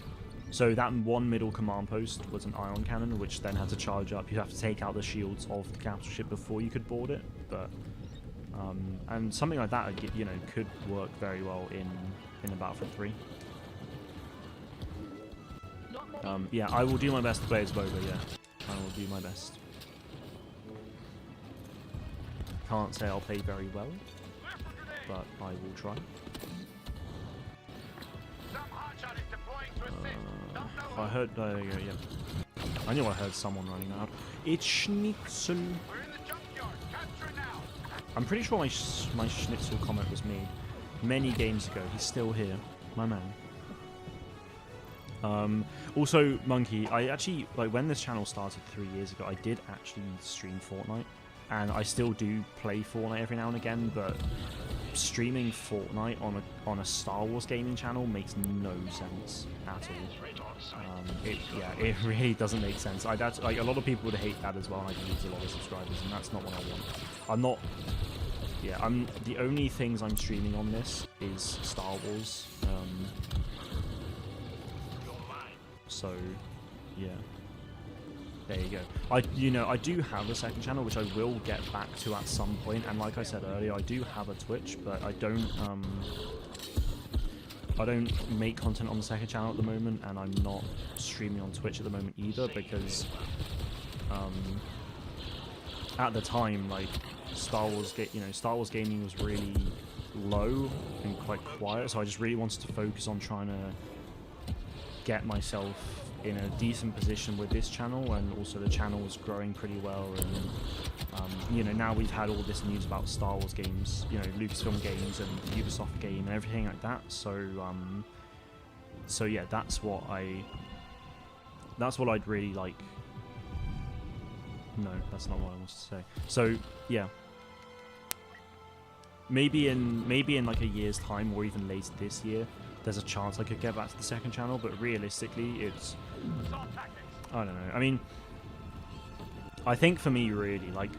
So that one middle command post was an ion cannon, which then had to charge up. You have to take out the shields of the capital ship before you could board it. But and something like that, could work very well in a Battlefront 3. Yeah, I will do my best to play as Boba. Yeah, I will do my best. Can't say I'll play very well, but I will try. I heard, yeah. I knew I heard someone running out. It's Schnitzel. I'm pretty sure my Schnitzel comment was made many games ago. He's still here, my man. Also, Monkey, I actually, like, when this channel started 3 years ago, I did actually stream Fortnite. And I still do play Fortnite every now and again, but streaming Fortnite on a Star Wars gaming channel makes no sense at all. It really doesn't make sense. Like, a lot of people would hate that as well, and I lose a lot of subscribers, and that's not what I want. The only things I'm streaming on this is Star Wars. So, yeah. There you go. I do have a second channel, which I will get back to at some point. And like I said earlier, I do have a Twitch, but I don't make content on the second channel at the moment, and I'm not streaming on Twitch at the moment either, because at the time, like, Star Wars gaming was really low and quite quiet, so I just really wanted to focus on trying to get myself in a decent position with this channel, and also the channel was growing pretty well, and now we've had all this news about Star Wars games, Lucasfilm games and Ubisoft game and everything like that, so yeah, that's what I'd really like. No, that's not what I wanted to say. So yeah, maybe in like a year's time, or even later this year, there's a chance I could get back to the second channel, but realistically, I don't know. I mean, I think for me, really, like,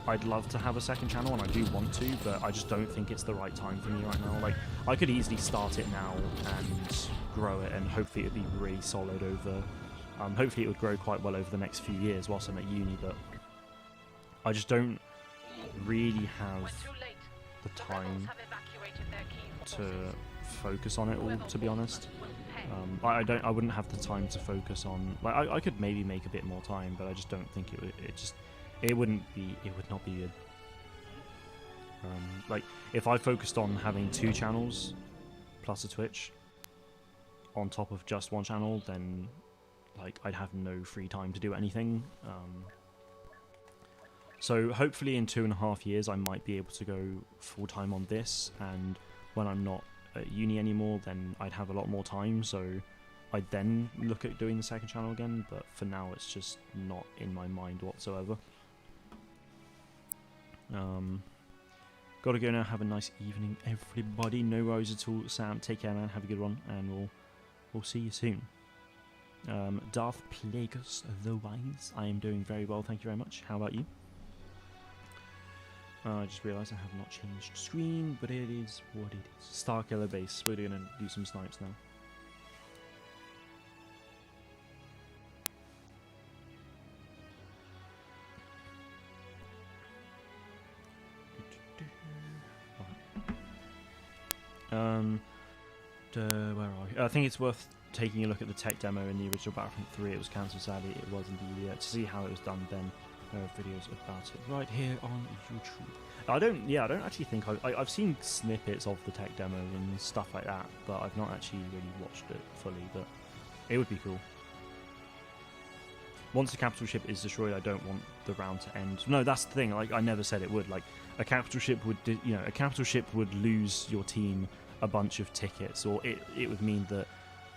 I'd love to have a second channel, and I do want to, but I just don't think it's the right time for me right now. Like, I could easily start it now and grow it, and hopefully it'd be really solid over... hopefully it would grow quite well over the next few years whilst I'm at uni, but I just don't really have the time to focus on it all, to be honest. I wouldn't have the time to focus on, like, I could maybe make a bit more time, but I just don't think it would not be good. Like, if I focused on having 2 channels plus a Twitch on top of just one channel, then, like, I'd have no free time to do anything. So hopefully in 2.5 years I might be able to go full-time on this, and when I'm not at uni anymore, then I'd have a lot more time, so I'd then look at doing the second channel again, but for now it's just not in my mind whatsoever. Gotta go now. Have a nice evening, everybody. No worries at all. Sam, take care, man. Have a good one, and we'll see you soon. Darth Plagueis the Wise. I am doing very well, thank you very much. How about you? I just realised I have not changed screen, but it is what it is. Starkiller base. We're going to do some snipes now. Where are we? I think it's worth taking a look at the tech demo in the original Battlefront 3. It was cancelled, sadly. It was indeed. To see how it was done then. There are videos about it right here on YouTube. I don't actually think I've seen snippets of the tech demo and stuff like that, but I've not actually really watched it fully, but it would be cool. once the capital ship is destroyed, I don't want the round to end. No, that's the thing. Like I never said it would. Like a capital ship would, a capital ship would lose your team a bunch of tickets, or it would mean that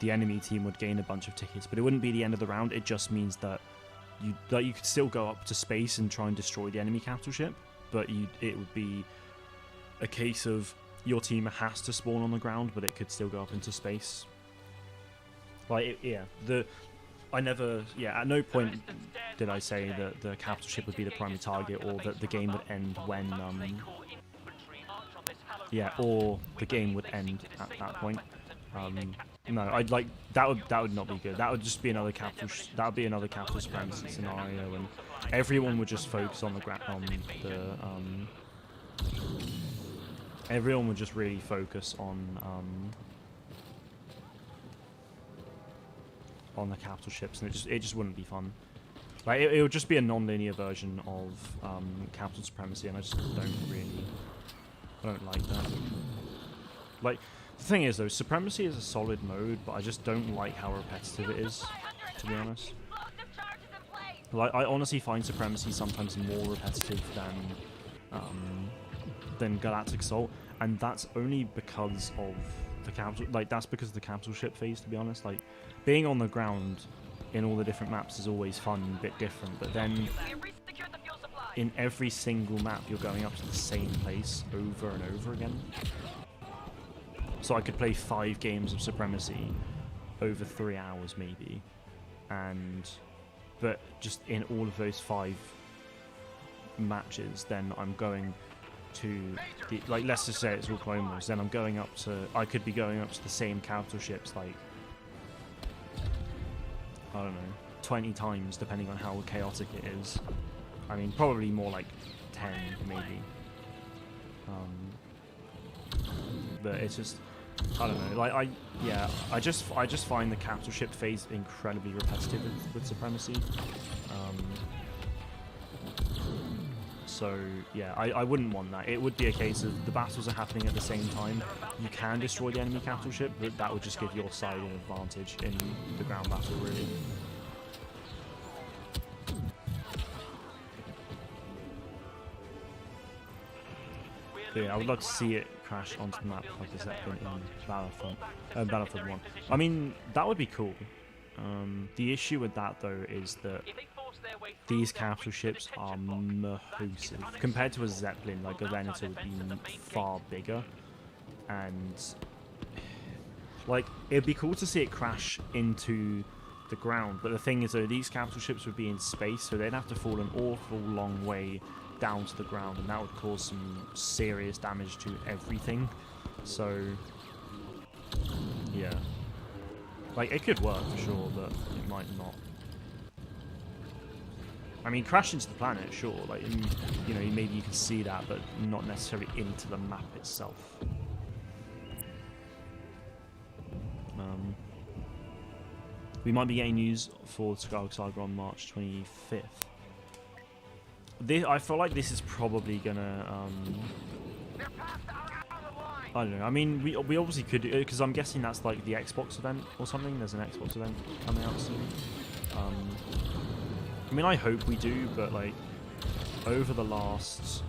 the enemy team would gain a bunch of tickets, but it wouldn't be the end of the round. It just means that you could still go up to space and try and destroy the enemy capital ship, but it would be a case of your team has to spawn on the ground, but it could still go up into space. Like at no point did I say that the capital ship would be the primary target, or that the game would end when or the game would end at that point. No, I'd like that would not be good. That would just be another capital supremacy scenario, and everyone would just focus on everyone would just really focus on the capital ships, and it just wouldn't be fun. Like it would just be a non-linear version of capital supremacy, and I just don't like that. Like, the thing is though, supremacy is a solid mode, but I just don't like how repetitive it is, to be honest. Like, I honestly find supremacy sometimes more repetitive than Galactic Assault, and that's only because of the capital. Like, that's because of the capital ship phase, to be honest. Like, being on the ground in all the different maps is always fun and a bit different, but then in every single map you're going up to the same place over and over again. So I could play 5 games of supremacy over 3 hours maybe, but just in all of those 5 matches, then I'm going to like, let's just say it's all Rumours, then I could be going up to the same capital ships like, I don't know, 20 times depending on how chaotic it is. I mean, probably more like 10 maybe. But it's just, I don't know. Like I just find the capital ship phase incredibly repetitive with supremacy. So yeah, I wouldn't want that. It would be a case of the battles are happening at the same time. You can destroy the enemy capital ship, but that would just give your side an advantage in the ground battle, really. But yeah, I would love to see it crash onto the map like a Zeppelin in Battlefront 1. I mean, that would be cool. The issue with that, though, is that these capital ships are massive. Compared to a Zeppelin, like a Venator would be far bigger. And, like, it'd be cool to see it crash into the ground. But the thing is, though, these capital ships would be in space, so they'd have to fall an awful long way down to the ground, and that would cause some serious damage to everything. So yeah, like, it could work for sure, but it might not. I mean, crash into the planet, sure, like, you know, maybe you can see that, but not necessarily into the map itself. We might be getting news for Scarlet Saga on March 25th. I feel like this is probably gonna, I don't know. I mean, we obviously could, because I'm guessing that's like the Xbox event or something. There's an Xbox event coming out soon. I mean, I hope we do, but like, over the last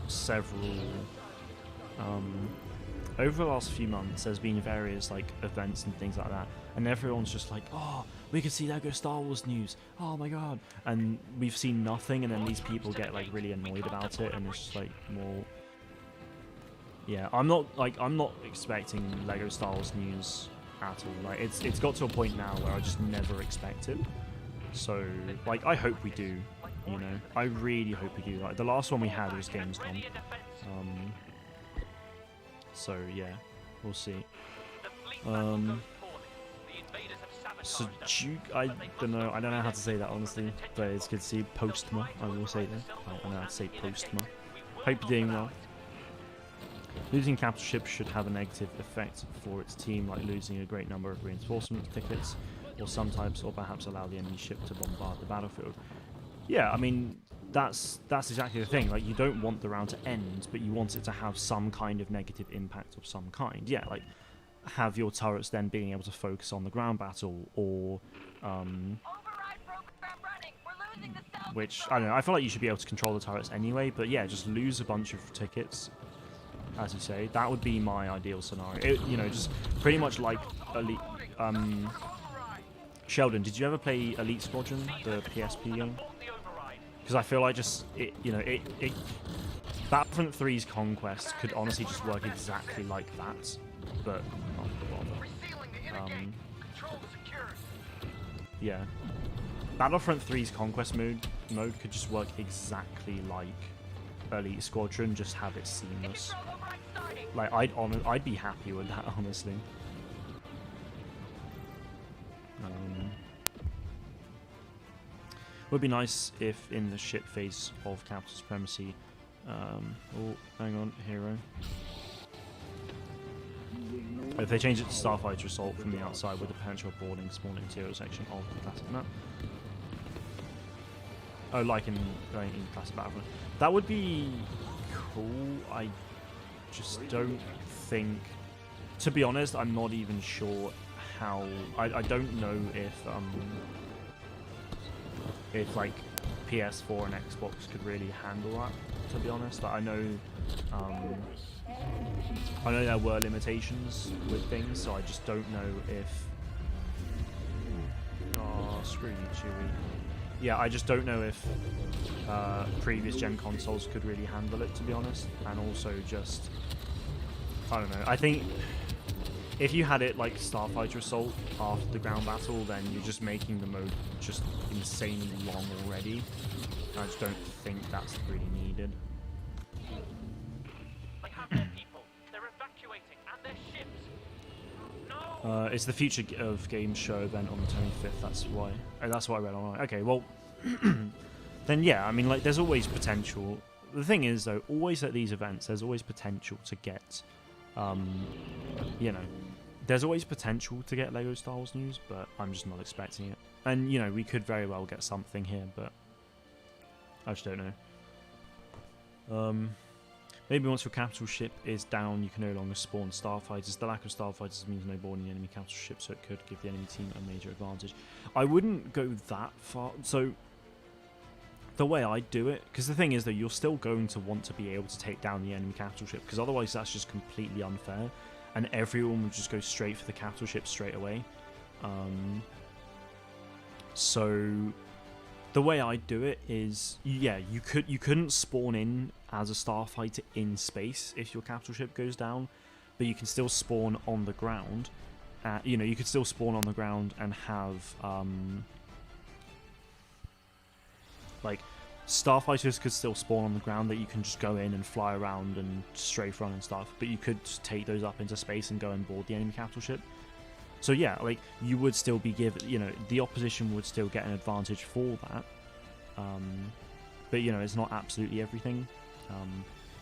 few months, there's been various like events and things like that, and everyone's just like, oh, we could see Lego Star Wars news, oh my god, and we've seen nothing, and then these people get like really annoyed about it, and it's just like more. Yeah, I'm not expecting Lego Star Wars news at all. Like, it's got to a point now where I just never expect it. So like, I hope we do, you know, I really hope we do. Like, the last one we had was Gamescom. So yeah, we'll see. So I don't know how to say that honestly, but it's good to see Postma. I will say that. I know how to say Postma. Hope you're doing well. Losing capital ships should have a negative effect for its team, like losing a great number of reinforcement tickets, or sometimes, or perhaps allow the enemy ship to bombard the battlefield. Yeah, I mean, that's exactly the thing. Like, you don't want the round to end, but you want it to have some kind of negative impact of some kind. Yeah, like, have your turrets then being able to focus on the ground battle, or which, I don't know, I feel like you should be able to control the turrets anyway, but yeah, just lose a bunch of tickets, as you say. That would be my ideal scenario. You know, just pretty much like Elite... Sheldon, did you ever play Elite Squadron, the PSP game? Because I feel like just, Battlefront 3's Conquest could honestly just work exactly like that, but not bother. Yeah. Battlefront 3's Conquest mode could just work exactly like Elite Squadron, just have it seamless. Like, I'd be happy with that, honestly. Would be nice if in the ship phase of Capital Supremacy, oh, hang on, hero. If they change it to Starfighter Assault from the outside with the potential of boarding small interior section of the classic map. Oh, like in classic Battlefront. That would be cool. I just don't think... To be honest, I'm not even sure how... I don't know if like PS4 and Xbox could really handle that, to be honest. Like, I know there were limitations with things, so I just don't know if... Oh, screw you, Chewie. Yeah, I just don't know if previous gen consoles could really handle it, to be honest. And also just... I don't know. I think if you had it like Starfighter Assault after the ground battle, then you're just making the mode just insanely long already. I just don't think that's really needed. They have their people. They're evacuating and their ships. No. It's the Future of Games show event on the 25th. That's why. That's what I read online. Okay, well, then yeah. I mean, like, there's always potential. The thing is, though, always at these events, there's always potential to get, you know, there's always potential to get LEGO Star Wars news, but I'm just not expecting it. And you know, we could very well get something here, but I just don't know. Maybe once your capital ship is down, you can no longer spawn starfighters. The lack of starfighters means no boarding the enemy capital ship, so it could give the enemy team a major advantage. I wouldn't go that far. So the way I do it, because the thing is that you're still going to want to be able to take down the enemy capital ship, because otherwise that's just completely unfair, and everyone would just go straight for the capital ship straight away. So the way I do it is, yeah, you couldn't spawn in as a starfighter in space if your capital ship goes down, but you can still spawn on the ground. You know, you could still spawn on the ground and have like starfighters could still spawn on the ground that you can just go in and fly around and strafe run and stuff, but you could just take those up into space and go and board the enemy capital ship. So yeah, like, you would still be given, you know, the opposition would still get an advantage for that. But you know, it's not absolutely everything.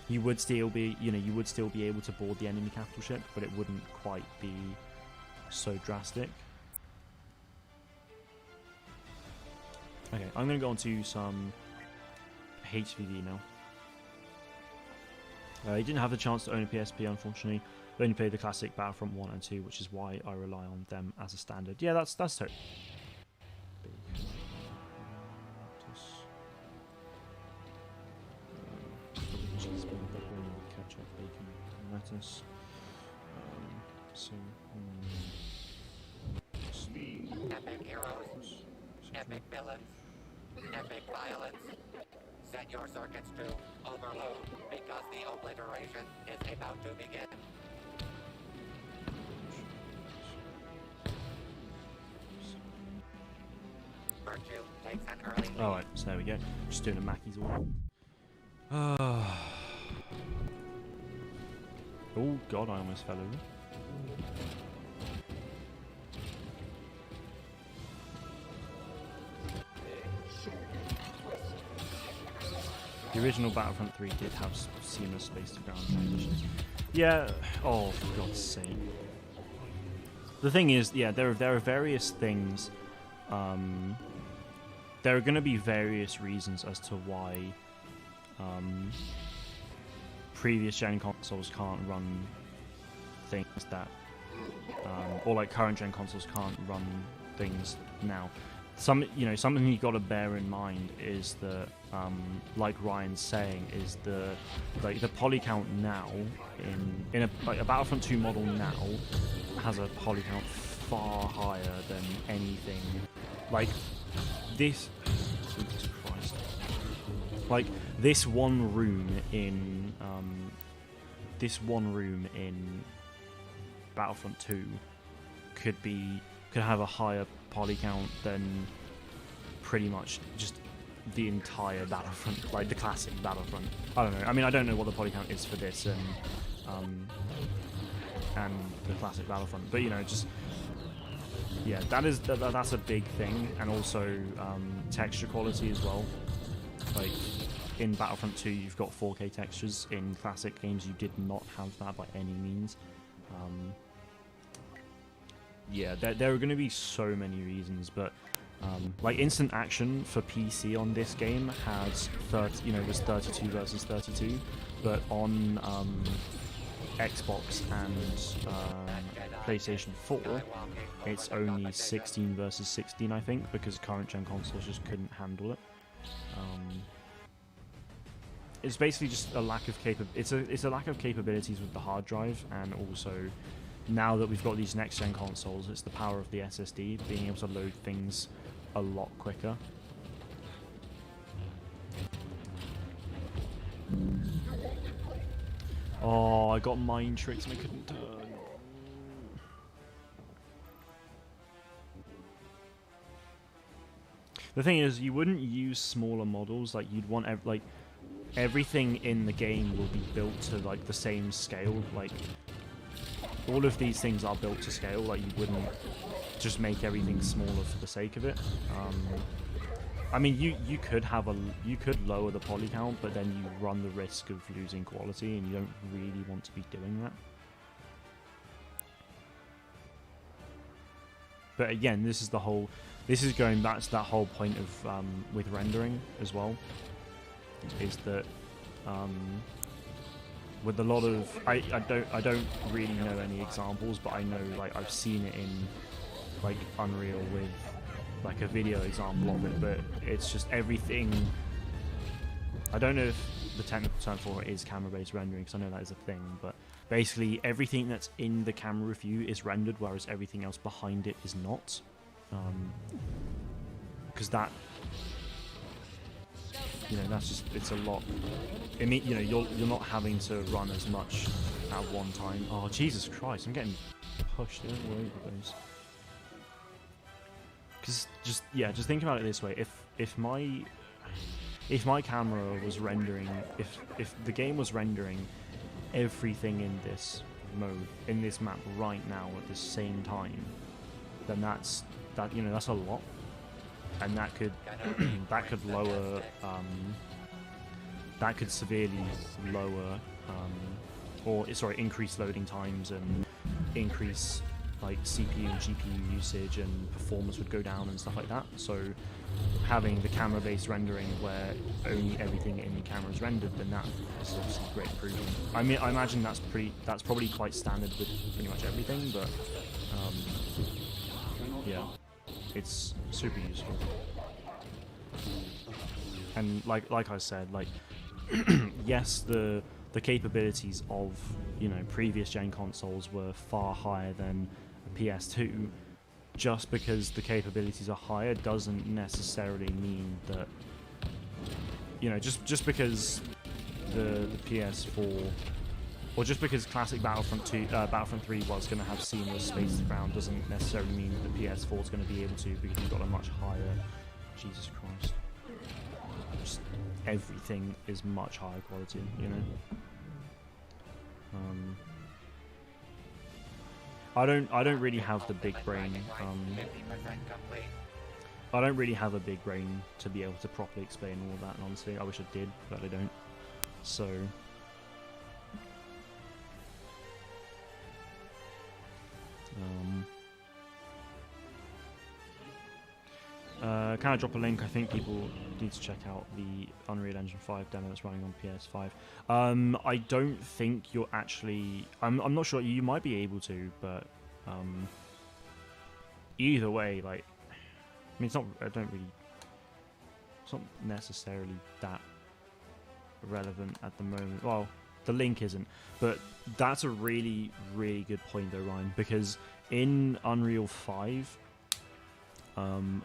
You would still be, you know, you would still be able to board the enemy capital ship, but it wouldn't quite be so drastic. Okay, I'm going to go on to some HVD now. I didn't have the chance to own a PSP, unfortunately. I only played the classic Battlefront 1 and 2, which is why I rely on them as a standard. Yeah, that's totally. Ketchup, bacon, lettuce. Epic heroes, epic villains, epic violence. Set your circuits to overload because the obliteration is about to begin. Virtue takes an early lead. Alright, so there we go. Just doing a Mackey's order. Oh god, I almost fell over. The original Battlefront 3 did have seamless space-to-ground transitions. Yeah, oh, for God's sake. The thing is, yeah, there are various things. There are going to be various reasons as to why previous gen consoles can't run things that, or like current gen consoles can't run things now. something you got to bear in mind is that, like Ryan's saying, is the poly count now in a Battlefront 2 model now has a poly count far higher than anything like this. Jesus Christ! Like this one room in Battlefront 2 could have a higher poly count than pretty much just the entire Battlefront, like the classic Battlefront. I don't know. I mean, I don't know what the poly count is for this and the classic Battlefront, but you know, just yeah, that's a big thing, and also texture quality as well. Like in Battlefront 2, you've got 4K textures. In classic games, you did not have that by any means. Yeah, there are going to be so many reasons, but like instant action for PC on this game has was 32 versus 32, but on Xbox and PlayStation 4, it's only 16 versus 16, I think, because current gen consoles just couldn't handle it. It's basically just a lack of it's a lack of capabilities with the hard drive, and also now that we've got these next gen consoles, it's the power of the SSD being able to load things a lot quicker. Oh, I got mind tricks and I couldn't turn. The thing is, you wouldn't use smaller models. Like you'd want everything in the game will be built to like the same scale. Like all of these things are built to scale. Like you wouldn't just make everything smaller for the sake of it. I mean, you could lower the poly count, but then you run the risk of losing quality, and you don't really want to be doing that. But again, this is going back to that whole point of with rendering as well. Is that with a lot of I don't really know any examples, but I know like I've seen it in like Unreal with like a video example of it, but it's just everything. I don't know if the technical term for it is camera-based rendering, because I know that is a thing, but basically everything that's in the camera view is rendered, whereas everything else behind it is not. Because that, that's just, it's a lot. I mean, you're not having to run as much at one time. Oh Jesus Christ! I'm getting pushed all over those. Because just think about it this way: if my camera was rendering, if the game was rendering everything in this mode, in this map right now at the same time, then that's a lot, and that could severely lower increase loading times and increase like CPU and GPU usage, and performance would go down and stuff like that. So having the camera-based rendering where only everything in the camera is rendered, then that is obviously a great improvement. I mean, I imagine that's probably quite standard with pretty much everything, but yeah, it's super useful. And like I said, like yes, the capabilities of previous gen consoles were far higher than PS2. Just because the capabilities are higher doesn't necessarily mean that just because the PS4, or just because classic Battlefront 3 was going to have seamless space to ground doesn't necessarily mean that the PS4 is going to be able to, because you've got a much higher. Jesus Christ! Just everything is much higher quality, I don't really have the big brain. I don't really have a big brain to be able to properly explain all that. And honestly, I wish I did, but I don't. So, can I drop a link? I think people need to check out the Unreal Engine 5 demo that's running on PS5. I don't think you're actually... I'm not sure. You might be able to, but either way, like, mean, it's not. I don't really. It's not necessarily that relevant at the moment. Well, the link isn't, but that's a really, really good point though, Ryan, because in Unreal 5,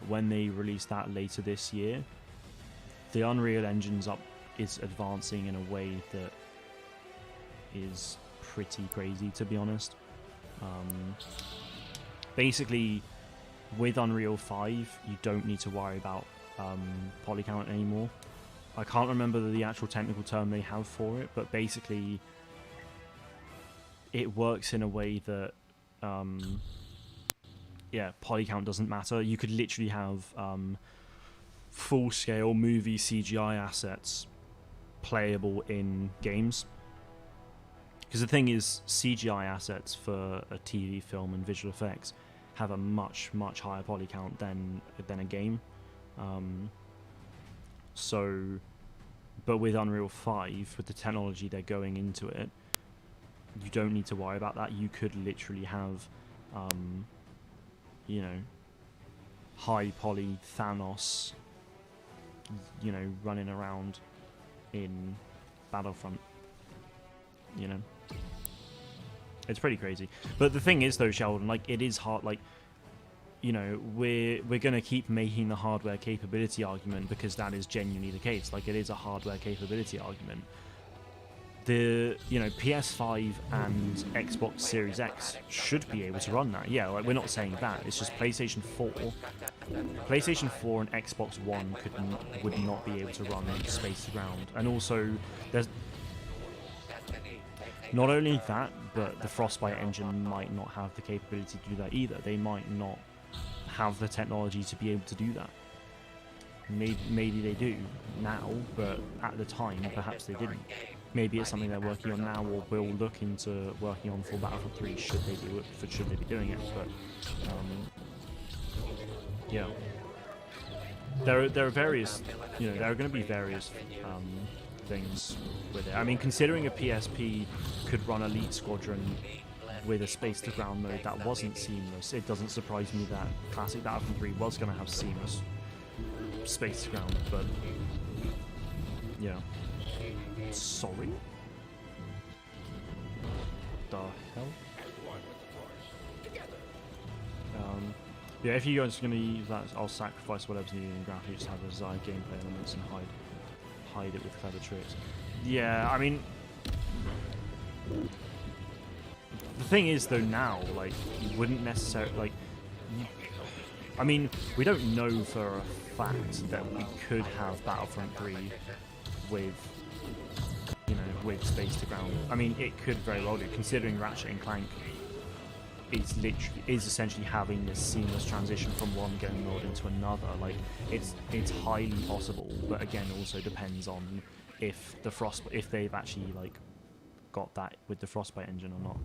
when they release that later this year, the Unreal Engine's is advancing in a way that is pretty crazy, to be honest. Basically, with Unreal 5, you don't need to worry about poly count anymore. I can't remember the actual technical term they have for it, but basically it works in a way that yeah, poly count doesn't matter. You could literally have full-scale movie CGI assets playable in games. Because the thing is, CGI assets for a TV film and visual effects have a much, much higher poly count than a game. But with Unreal 5, with the technology they're going into it, you don't need to worry about that. You could literally have, you know, high poly Thanos, you know, running around in Battlefront. You know, it's pretty crazy. But the thing is, though, Sheldon, like, it is hard. Like, you know, we're gonna keep making the hardware capability argument because that is genuinely the case. Like, it is a hardware capability argument. The, you know, PS5 and Xbox Series X should be able to run that. Yeah, like, we're not saying that. It's just PlayStation 4 and Xbox One would not be able to run Space to Ground. And also, there's not only that, but the Frostbite engine might not have the capability to do that either. They might not have the technology to be able to do that. Maybe they do now, but at the time, perhaps they didn't. Maybe it's something they're working on now, or will look into working on for Battlefront 3 should they do it, should they be doing it. But yeah, there are various, you know, there are going to be various things with it. I mean, considering a PSP could run Elite Squadron with a space to ground mode that wasn't seamless, it doesn't surprise me that classic Battlefront 3 was going to have seamless space to ground. But yeah, sorry, the hell. Yeah, if you guys are going to use that, I'll sacrifice whatever's needed in graphics to have the desired gameplay elements and hide it with clever tricks. Yeah, I mean, the thing is, though, now, like, you wouldn't necessarily, like, I mean, we don't know for a fact that we could have Battlefront 3 with, you know, with space to ground. I mean, it could very well do, considering Ratchet and Clank is essentially having this seamless transition from one game mode into another. Like, it's highly possible, but again, also depends on if they've actually, like, got that with the Frostbite engine or not.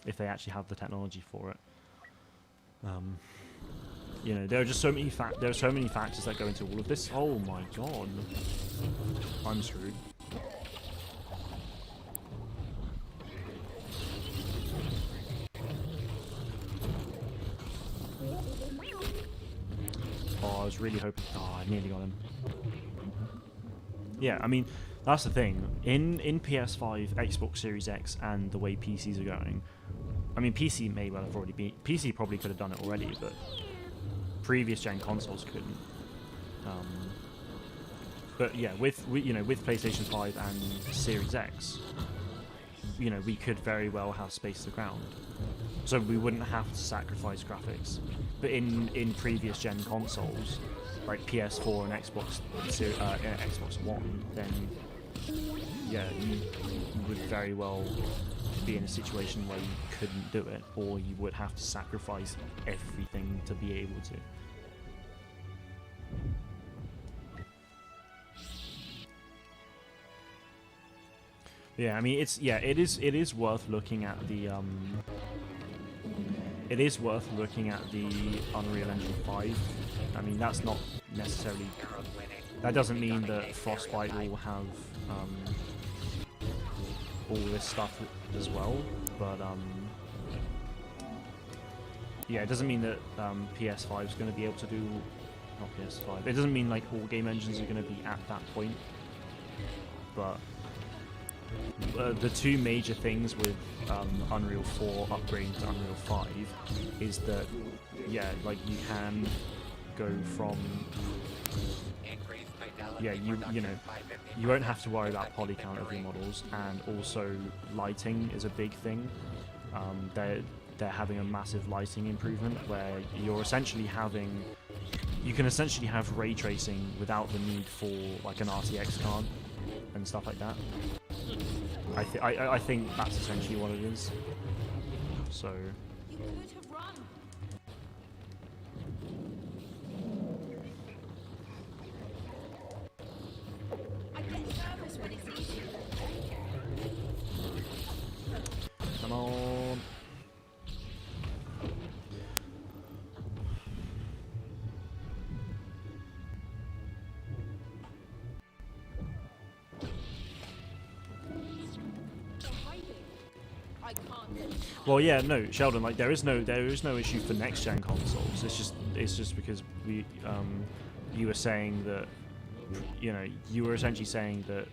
If they actually have the technology for it. You know, there are just so many factors that go into all of this. Oh my god, I'm screwed. Oh, I was really hoping. Oh, I nearly got him. Yeah, I mean, that's the thing. In PS5, Xbox Series X, and the way PCs are going, I mean, PC may well have already been. PC probably could have done it already, but previous gen consoles couldn't. But yeah, with PlayStation 5 and Series X, you know, we could very well have space to ground, so we wouldn't have to sacrifice graphics. But in previous gen consoles, like PS4 and Xbox One, then yeah, you would very well be in a situation where you couldn't do it, or you would have to sacrifice everything to be able to. Yeah, I mean, it is worth looking at the Unreal Engine 5. I mean, that's not necessarily, that doesn't mean that Frostbite will have all this stuff as well, but yeah, it doesn't mean that PS5 is going to be able to do, not PS5. It doesn't mean like all game engines are going to be at that point. But the two major things with Unreal 4 upgrading to Unreal 5 is that, yeah, like you can go from, yeah, you know, you won't have to worry about poly count of your models, and also lighting is a big thing. They're having a massive lighting improvement where you're essentially having, you can essentially have ray tracing without the need for like an RTX card and stuff like that. I think that's essentially what it is. So. You could have run. I get nervous when it's easy. Come on. Well, yeah, no, Sheldon. Like, there is no issue for next gen consoles. It's just because you were saying that, you know, you were essentially saying that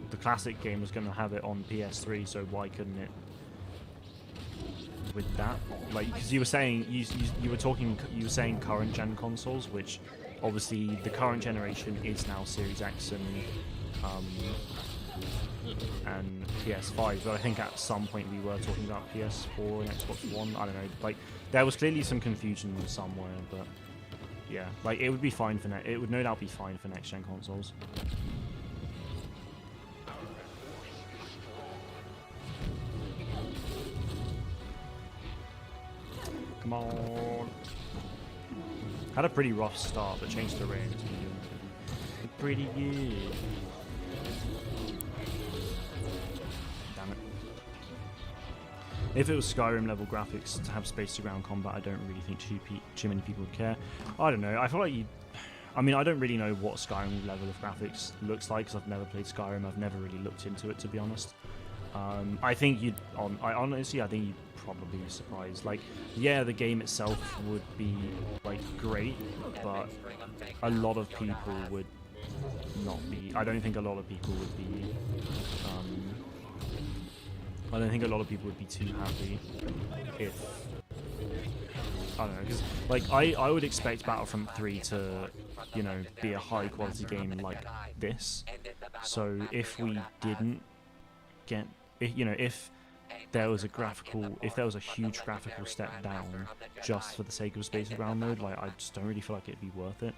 the classic game was going to have it on PS3, so why couldn't it with that? Like, because you were saying you were saying current gen consoles, which obviously the current generation is now Series X and PS5, but I think at some point we were talking about PS4 and Xbox One. I don't know. Like, there was clearly some confusion somewhere, but yeah, like it would be fine for it would no doubt be fine for next gen consoles. Come on. Had a pretty rough start, but changed to range. Pretty good. Damn it. If it was Skyrim level graphics to have space to ground combat, I don't really think too many people would care. I don't know. I feel like I mean, I don't really know what Skyrim level of graphics looks like because I've never played Skyrim. I've never really looked into it, to be honest. I think honestly, I think you'd probably be surprised. Like, yeah, the game itself would be like great, but a lot of people would not be. I don't think a lot of people would be. I don't think a lot of people would be too happy if. I don't know, because like I would expect Battlefront 3 to, you know, be a high quality game like this. So if we didn't get, you know, if there was a huge graphical step down just for the sake of space ground mode, like I just don't really feel like it'd be worth it.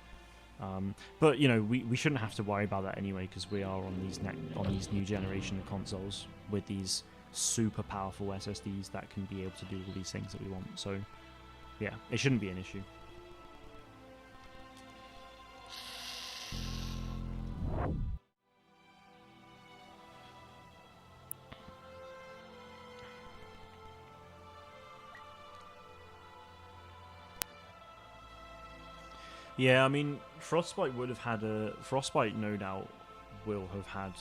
But you know, we shouldn't have to worry about that anyway because we are on these new generation of consoles with these super powerful SSDs that can be able to do all these things that we want. So yeah, it shouldn't be an issue. Yeah, I mean, Frostbite no doubt will have had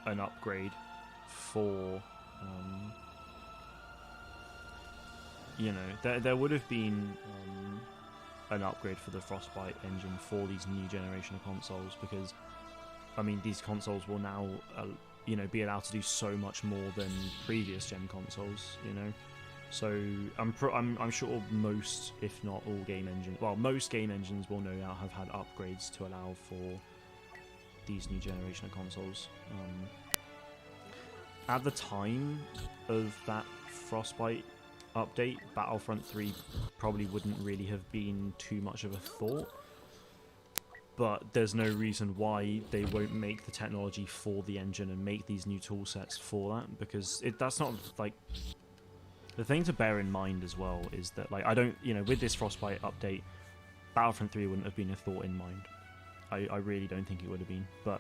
an upgrade for, you know, there would have been an upgrade for the Frostbite engine for these new generation of consoles because, I mean, these consoles will now, you know, be allowed to do so much more than previous gen consoles, you know. So I'm sure most, if not all most game engines will no doubt have had upgrades to allow for these new generation of consoles. At the time of that Frostbite update, Battlefront 3 probably wouldn't really have been too much of a thought, but there's no reason why they won't make the technology for the engine and make these new tool sets for that, because that's not like. The thing to bear in mind as well is that, like, I don't, you know, with this Frostbite update, Battlefront 3 wouldn't have been a thought in mind. I really don't think it would have been. But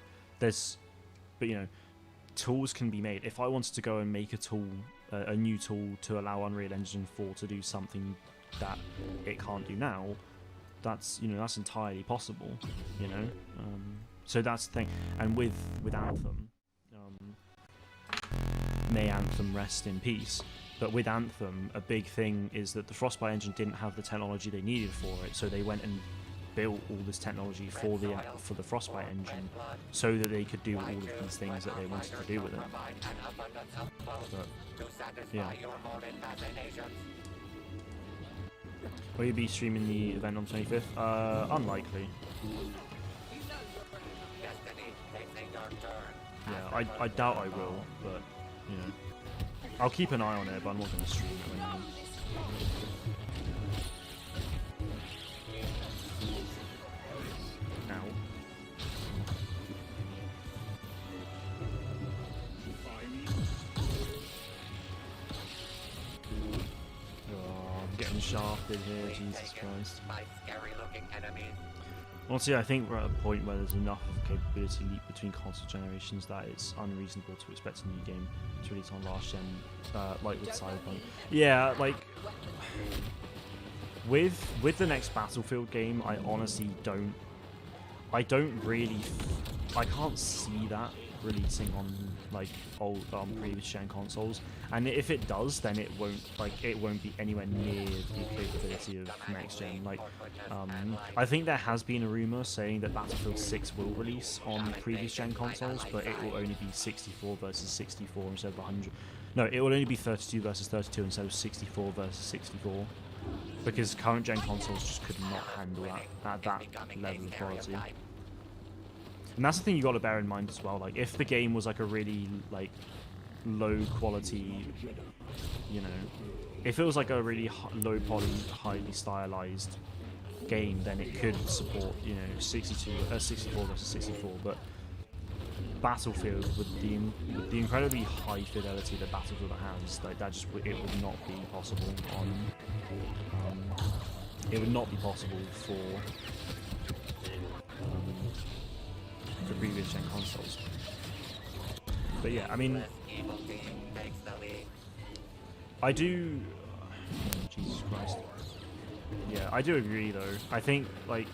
you know, tools can be made. If I wanted to go and make a new tool to allow Unreal Engine 4 to do something that it can't do now, that's entirely possible, you know. So that's the thing. And with Anthem, may Anthem rest in peace. But with Anthem, a big thing is that the Frostbite engine didn't have the technology they needed for it, so they went and built all this technology for the Frostbite engine, so that they could do all of these things that they wanted to do with it. But yeah. Will you be streaming the event on 25th? Unlikely. Yeah, I doubt I will, but you know, I'll keep an eye on it, but I'm not going to stream it or anything. Ow. Oh, I'm getting shafted here, Jesus Christ. Honestly, I think we're at a point where there's enough of capability leap between console generations that it's unreasonable to expect a new game to release on last gen, like with Cyberpunk. Yeah, like with the next Battlefield game, I honestly don't really, I can't see that releasing on like old previous gen consoles, and if it does, then it won't be anywhere near the capability of next gen. Like I think there has been a rumor saying that Battlefield 6 will release on previous gen consoles, but it will only be 64 versus 64 instead of 100. No, it will only be 32 versus 32 instead of 64 versus 64, because current gen consoles just could not handle that at that level of quality. And that's the thing you got to bear in mind as well. Like, if the game was like a really like low quality, you know, if it was like a really low poly, highly stylized game, then it could support, you know, 64 versus 64. But Battlefield, with the incredibly high fidelity that Battlefield has, like that just it would not be possible on. It would not be possible for the previous gen consoles. But yeah, I mean, I do. Jesus Christ. Yeah, I do agree though. I think like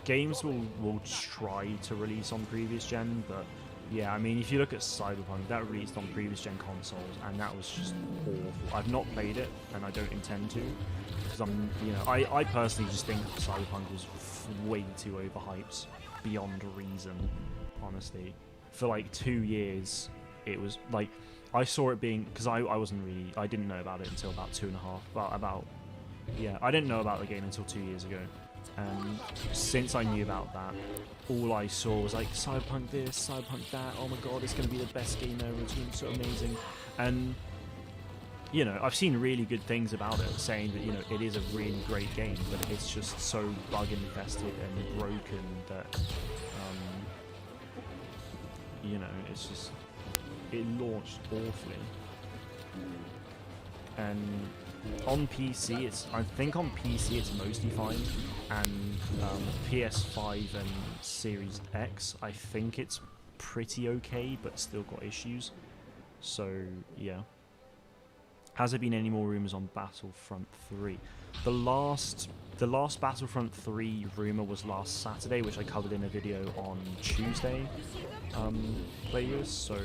games will try to release on previous gen, but yeah, I mean, if you look at Cyberpunk, that released on previous gen consoles, and that was just awful. I've not played it, and I don't intend to, because I personally just think Cyberpunk was way too overhyped beyond reason. Honestly, for like 2 years, it was like I saw it being, because I didn't know about it until about 2.5. I didn't know about the game until 2 years ago. And since I knew about that, all I saw was like Cyberpunk this, Cyberpunk that. Oh my god, it's going to be the best game ever. It's going to be so amazing. And you know, I've seen really good things about it, saying that, you know, it is a really great game, but it's just so bug infested and broken that, you know, it's just, it launched awfully. And on PC, I think on PC it's mostly fine, and PS5 and Series X, I think it's pretty okay, but still got issues. So yeah. Has there been any more rumors on Battlefront 3? The last Battlefront 3 rumor was last Saturday, which I covered in a video on Tuesday. Players, so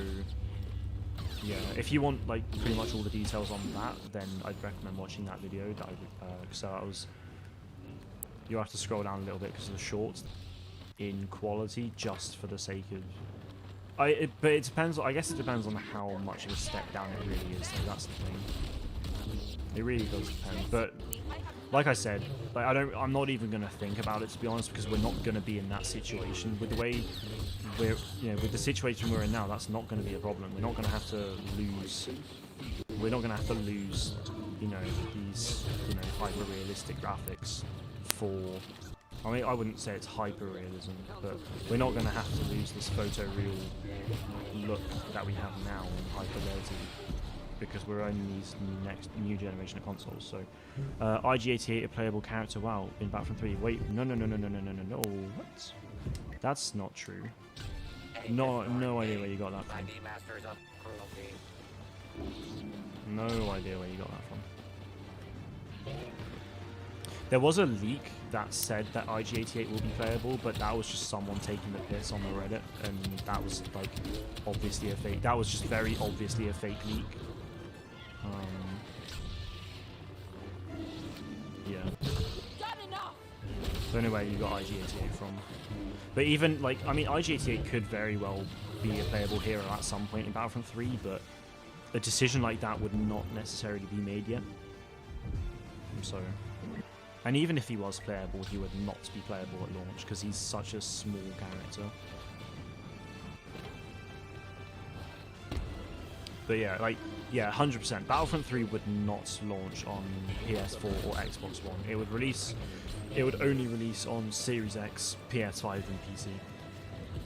yeah, if you want like pretty much all the details on that, then I'd recommend watching that video. You have to scroll down a little bit because of the shorts in quality, just for the sake of. But it depends. I guess it depends on how much of a step down it really is. So that's the thing. It really does depend. But like I said, like I'm not even gonna think about it, to be honest, because we're not gonna be in that situation. With the way with the situation we're in now, that's not gonna be a problem. We're not gonna have to lose. We're not gonna have to lose, you know, these, you know, hyper realistic graphics for. I mean, I wouldn't say it's hyper-realism, but we're not going to have to lose this photoreal look that we have now in high fidelity, because we're owning these new generation of consoles. So, IG-88, a playable character, wow, in Battlefront 3. Wait, no, what? That's not true. No idea where you got that from. No idea where you got that from. There was a leak that said that IG-88 will be playable, but that was just someone taking the piss on the Reddit, and that was like obviously a fake. That was just very obviously a fake leak. Yeah. Done enough. So anyway, you got IG88 from. But even, like, I mean, IG88 could very well be a playable hero at some point in Battlefront 3, but a decision like that would not necessarily be made yet. So, and even if he was playable, he would not be playable at launch because he's such a small character. But yeah, like, yeah, 100%. Battlefront 3 would not launch on PS4 or Xbox One. It would only release on Series X, PS5, and PC.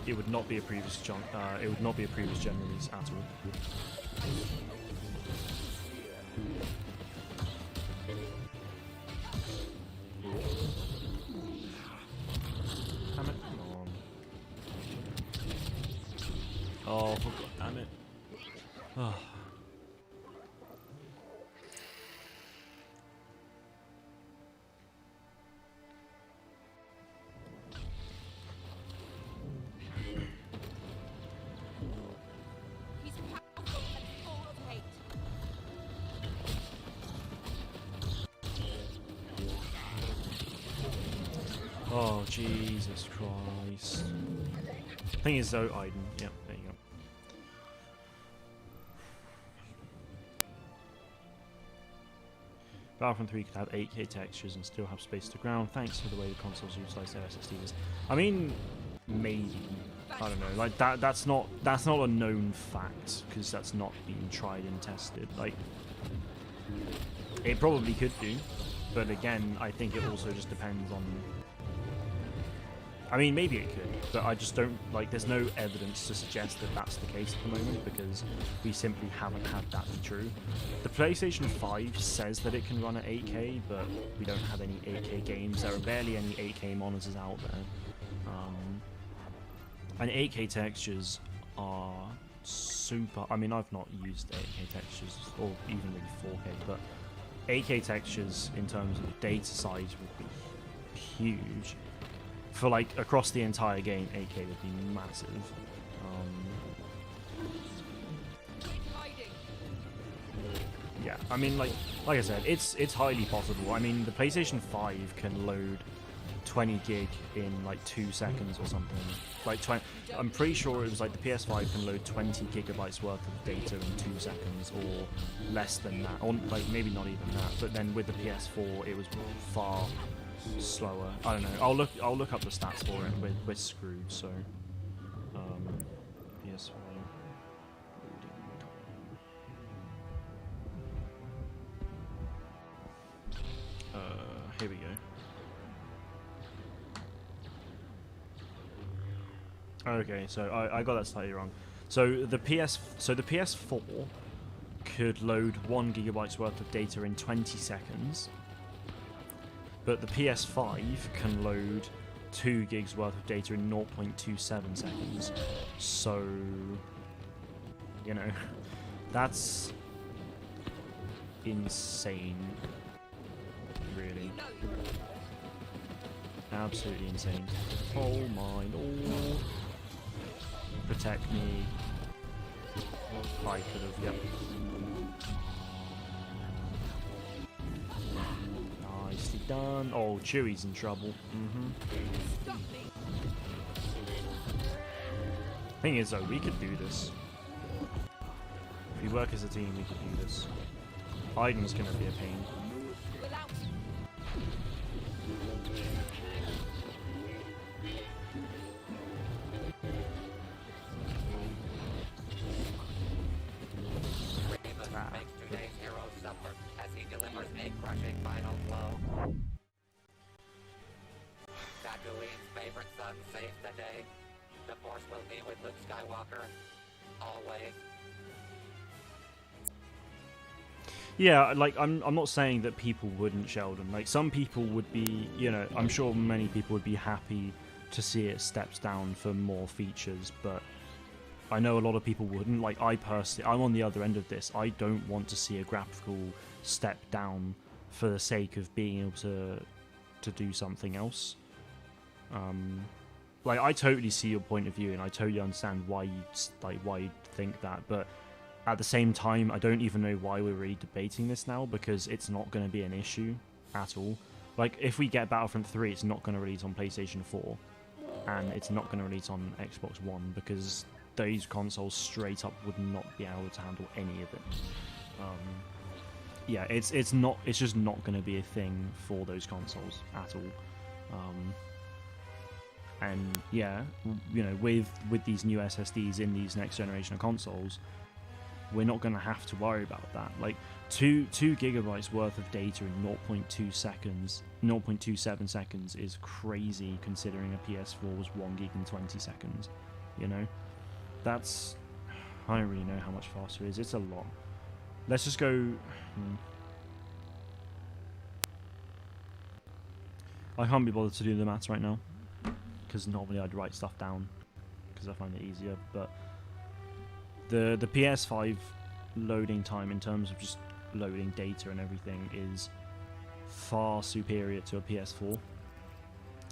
It would not be a previous gen release at all. Damn it! Come on. Oh, for God, damn it! Oh. He's powerful and full of hate. Oh, Jesus Christ. Thing is, though, Aiden. Yep, there you go. Battlefront 3 could have 8K textures and still have space to ground, thanks to the way the consoles utilize their SSDs. I mean, maybe. I don't know. Like that's not a known fact because that's not been tried and tested. Like, it probably could do, but again, I think it also just depends on. I mean, maybe it could, but I just don't, like, there's no evidence to suggest that that's the case at the moment because we simply haven't had that be true. The PlayStation 5 says that it can run at 8K, but we don't have any 8K games. There are barely any 8K monitors out there. And 8K textures are super, I mean, I've not used 8K textures, or even really 4K, but 8K textures in terms of data size would be huge. For, like, across the entire game, 8K would be massive. Yeah, I mean, like I said, it's highly possible. I mean, the PlayStation 5 can load 20 gig in like 2 seconds or something. Like 20. I'm pretty sure it was like the PS5 can load 20 gigabytes worth of data in 2 seconds, or less than that, or like maybe not even that. But then with the PS4, it was far slower. I don't know. I'll look up the stats for it. We're screwed. So, PS5 loading time. Here we go. Okay, so I got that slightly wrong. So the PS4 could load 1 gigabyte's worth of data in 20 seconds. But the PS5 can load 2 gigs worth of data in 0.27 seconds. So, you know, that's insane. Really. Absolutely insane. Oh my lord. Protect me. I could have, yep. Nicely done. Oh, Chewie's in trouble. Thing is, though, we could do this. If we work as a team, we could do this. Aiden's gonna be a pain. Yeah, like, I'm not saying that people wouldn't, Sheldon. Like, some people would be, you know, I'm sure many people would be happy to see it steps down for more features, but I know a lot of people wouldn't. Like, I personally, I'm on the other end of this. I don't want to see a graphical step down for the sake of being able to do something else. Like, I totally see your point of view, and I totally understand why you'd think that, but at the same time, I don't even know why we're really debating this now, because it's not going to be an issue at all. Like, if we get Battlefront 3, it's not going to release on PlayStation 4, and it's not going to release on Xbox One, because those consoles straight up would not be able to handle any of it. Yeah, it's just not going to be a thing for those consoles at all. And yeah, you know, with these new SSDs in these next generation of consoles, we're not going to have to worry about that. Like 2 gigabytes worth of data in 0.2 seconds, 0.27 seconds is crazy, considering a PS4 was 1 gig in 20 seconds. You know, that's, I don't really know how much faster it is. It's a lot. Let's just go. I can't be bothered to do the maths right now, because normally I'd write stuff down because I find it easier. But the PS5 loading time in terms of just loading data and everything is far superior to a PS4.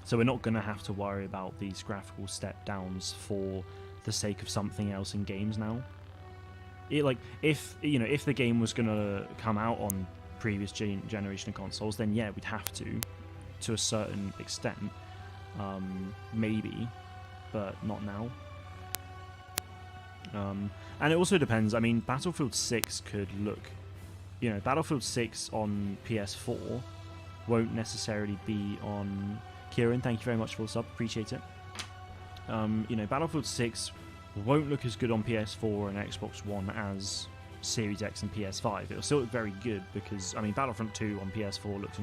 So we're not going to have to worry about these graphical step downs for the sake of something else in games now. Like, if the game was going to come out on previous generation of consoles, then yeah, we'd have to a certain extent, maybe, but not now. And it also depends. I mean, Battlefield 6 could look, you know, Battlefield 6 on PS4 won't necessarily be on. Kieran, thank you very much for the sub, appreciate it. You know, Battlefield 6 won't look as good on PS4 and Xbox One as Series X and PS5. It'll still look very good, because I mean, Battlefront 2 on PS4 looks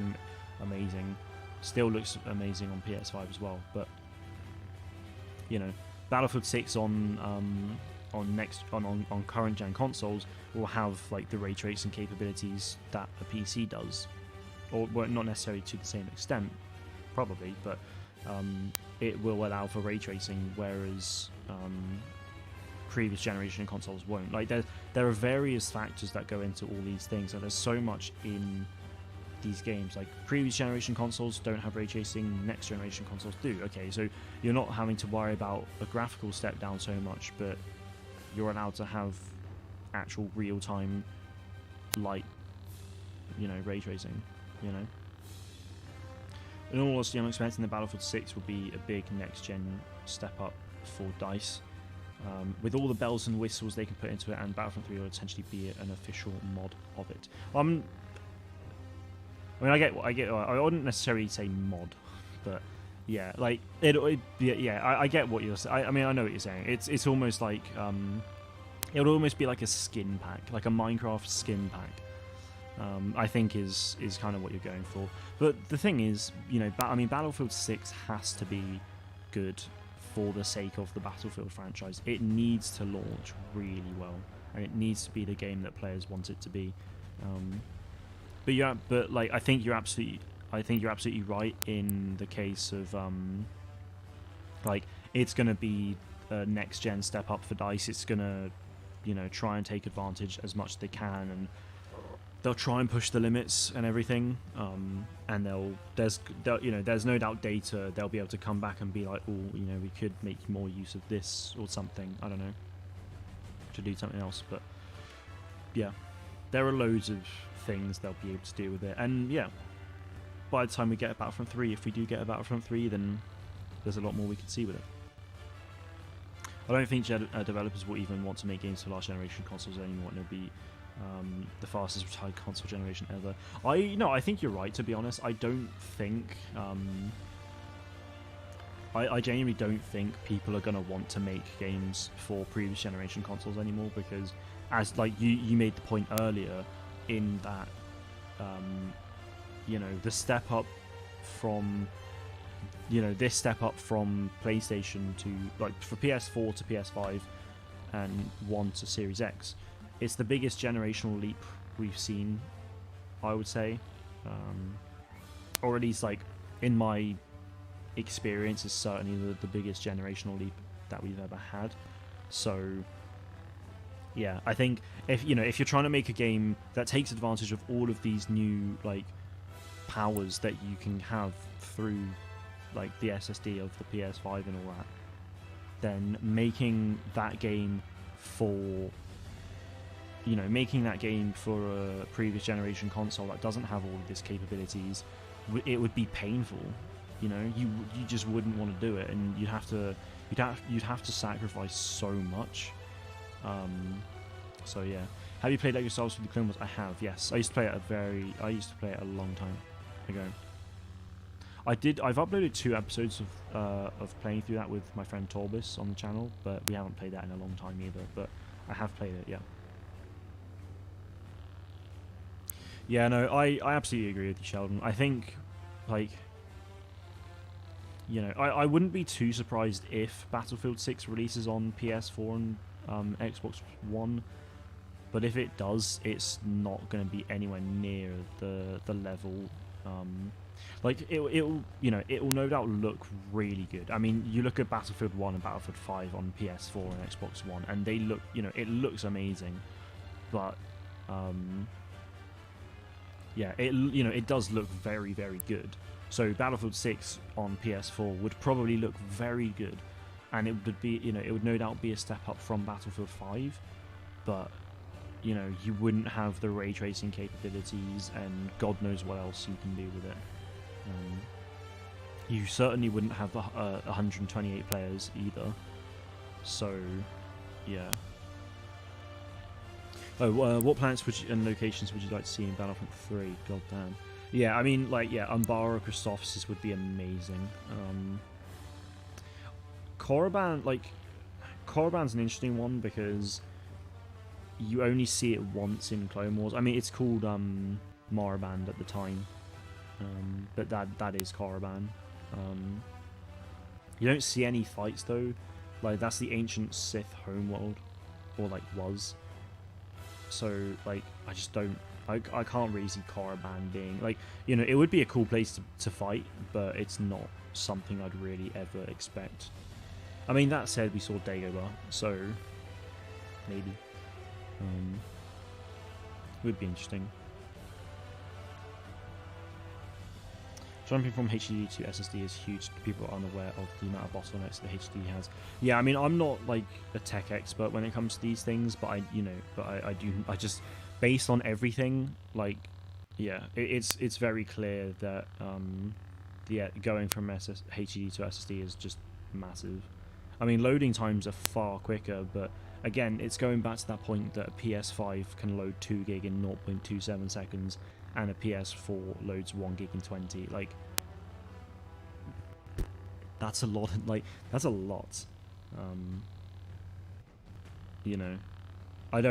amazing, still looks amazing on PS5 as well. But you know, Battlefield 6 on current gen consoles will have like the ray tracing capabilities that a PC does, or well, not necessarily to the same extent, probably, but it will allow for ray tracing, whereas previous generation consoles won't. Like, there are various factors that go into all these things, and there's so much in these games. Like, previous generation consoles don't have ray tracing, next generation consoles do. Okay, so you're not having to worry about a graphical step down so much, but you're allowed to have actual real-time light, you know, ray tracing, you know. In all honesty, I'm expecting the Battlefield 6 will be a big next-gen step up for DICE. With all the bells and whistles they can put into it, and Battlefront 3 will essentially be an official mod of it. I mean, I wouldn't necessarily say mod, but yeah, like I get what you're saying. I mean, I know what you're saying. It's almost like it would almost be like a skin pack, like a Minecraft skin pack. I think is kind of what you're going for. But the thing is, you know, I mean, Battlefield 6 has to be good for the sake of the Battlefield franchise. It needs to launch really well, and it needs to be the game that players want it to be. But like, I think you're absolutely right in the case of like, it's going to be a next gen step up for DICE. It's going to, you know, try and take advantage as much as they can, and they'll try and push the limits and everything. And there's no doubt data. They'll be able to come back and be like, oh, you know, we could make more use of this or something. I don't know, to do something else. But yeah, there are loads of things they'll be able to do with it. And yeah, by the time we get a Battlefront 3, if we do get a Battlefront 3, then there's a lot more we can see with it. I don't think developers will even want to make games for last generation consoles anymore, and it'll be the fastest retired console generation ever. I think you're right, to be honest. I don't think I genuinely don't think people are going to want to make games for previous generation consoles anymore, because, as like you made the point earlier, in that you know, the step up from, you know, this step up from PlayStation to, like, for PS4 to PS5 and 1 to Series X, it's the biggest generational leap we've seen, I would say, or at least, like, in my experience, is certainly the biggest generational leap that we've ever had. So yeah, I think if you're trying to make a game that takes advantage of all of these new, like, powers that you can have through, like, the SSD of the PS5 and all that, then making that game for you know, making that game for a previous generation console that doesn't have all of these capabilities, it would be painful. You know, you just wouldn't want to do it, and you'd have to sacrifice so much. So yeah, have you played Lego Star Wars for the Clone Wars? I have, yes. I used to play it a long time ago. I've uploaded 2 episodes of playing through that with my friend Torbis on the channel, but we haven't played that in a long time either. But I have played it, yeah. Yeah, no, I absolutely agree with you, Sheldon. I think, like, you know, I wouldn't be too surprised if Battlefield 6 releases on PS4 and Xbox One, but if it does, it's not going to be anywhere near the level. Like it'll you know, it will no doubt look really good. I mean, you look at Battlefield 1 and Battlefield 5 on PS4 and Xbox One, and they look, you know, it looks amazing, but yeah, it does look very, very good. So Battlefield 6 on PS4 would probably look very good, and it would be, you know, it would no doubt be a step up from Battlefield 5, but you know, you wouldn't have the ray tracing capabilities and God knows what else you can do with it. You certainly wouldn't have 128 players either. So, yeah. Oh, what planets and locations would you like to see in Battlefront 3? God damn. Yeah, I mean, like, yeah, Umbara, Christophsis would be amazing. Korriban's an interesting one because you only see it once in Clone Wars. I mean, it's called Moraband at the time, but that is Korriban. You don't see any fights though. Like, that's the ancient Sith homeworld, or like was. So like, I just don't. I can't really see Korriban being, like, you know, it would be a cool place to fight, but it's not something I'd really ever expect. I mean, that said, we saw Dagobah, so maybe. Would be interesting. Jumping from HDD to SSD is huge. People are unaware of the amount of bottlenecks the HDD has. Yeah, I mean, I'm not like a tech expert when it comes to these things, but I just, based on everything, like, yeah, it's very clear that yeah, going from HDD to SSD is just massive. I mean, loading times are far quicker, but again, it's going back to that point that a PS5 can load 2 gig in 0.27 seconds, and a PS4 loads 1 gig in 20. Like, that's a lot. Like, that's a lot. You know, I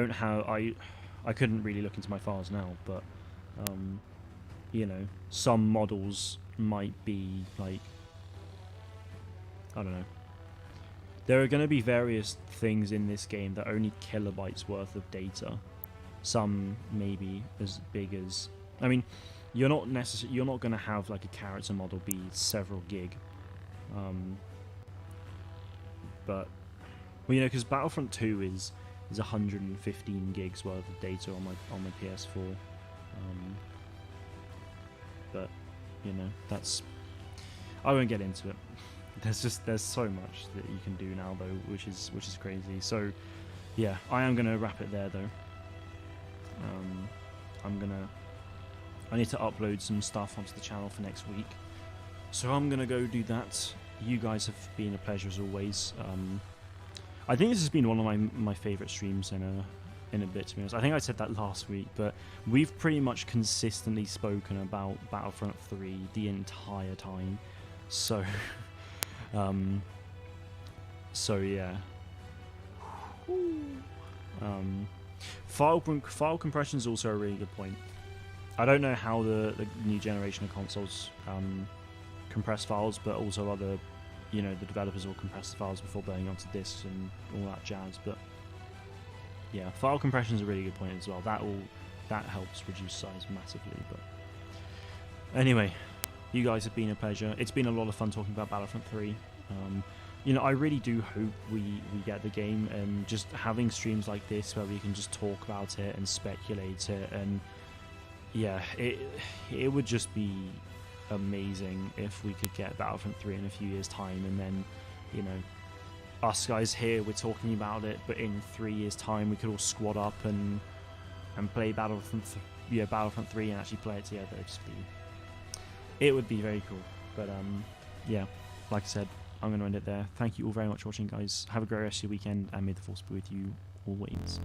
couldn't really look into my files now, but you know, some models might be like, I don't know. There are going to be various things in this game that are only kilobytes worth of data. Some maybe as big as, I mean, you're not going to have like a character model be several gig. But, well, you know, because Battlefront 2 is 115 gigs worth of data on my PS4. But, you know, that's, I won't get into it. There's so much that you can do now though, which is crazy. So yeah, I am gonna wrap it there though. I need to upload some stuff onto the channel for next week, so I'm gonna go do that. You guys have been a pleasure as always. I think this has been one of my favorite streams in a bit, to be honest. I think I said that last week, but we've pretty much consistently spoken about Battlefront 3 the entire time. So so yeah. File compression is also a really good point. I don't know how the new generation of consoles compress files, but also other, you know, the developers will compress the files before burning onto disks and all that jazz. But yeah, file compression is a really good point as well. That helps reduce size massively. But anyway, you guys have been a pleasure. It's been a lot of fun talking about Battlefront 3. You know, I really do hope we get the game, and just having streams like this where we can just talk about it and speculate it, and yeah, it would just be amazing if we could get Battlefront 3 in a few years' time, and then, you know, us guys here, we're talking about it, but in 3 years' time we could all squad up and and play Battlefront, Battlefront 3 and actually play it together. It would be very cool. But yeah, like I said, I'm going to end it there. Thank you all very much for watching, guys. Have a great rest of your weekend, and may the force be with you always.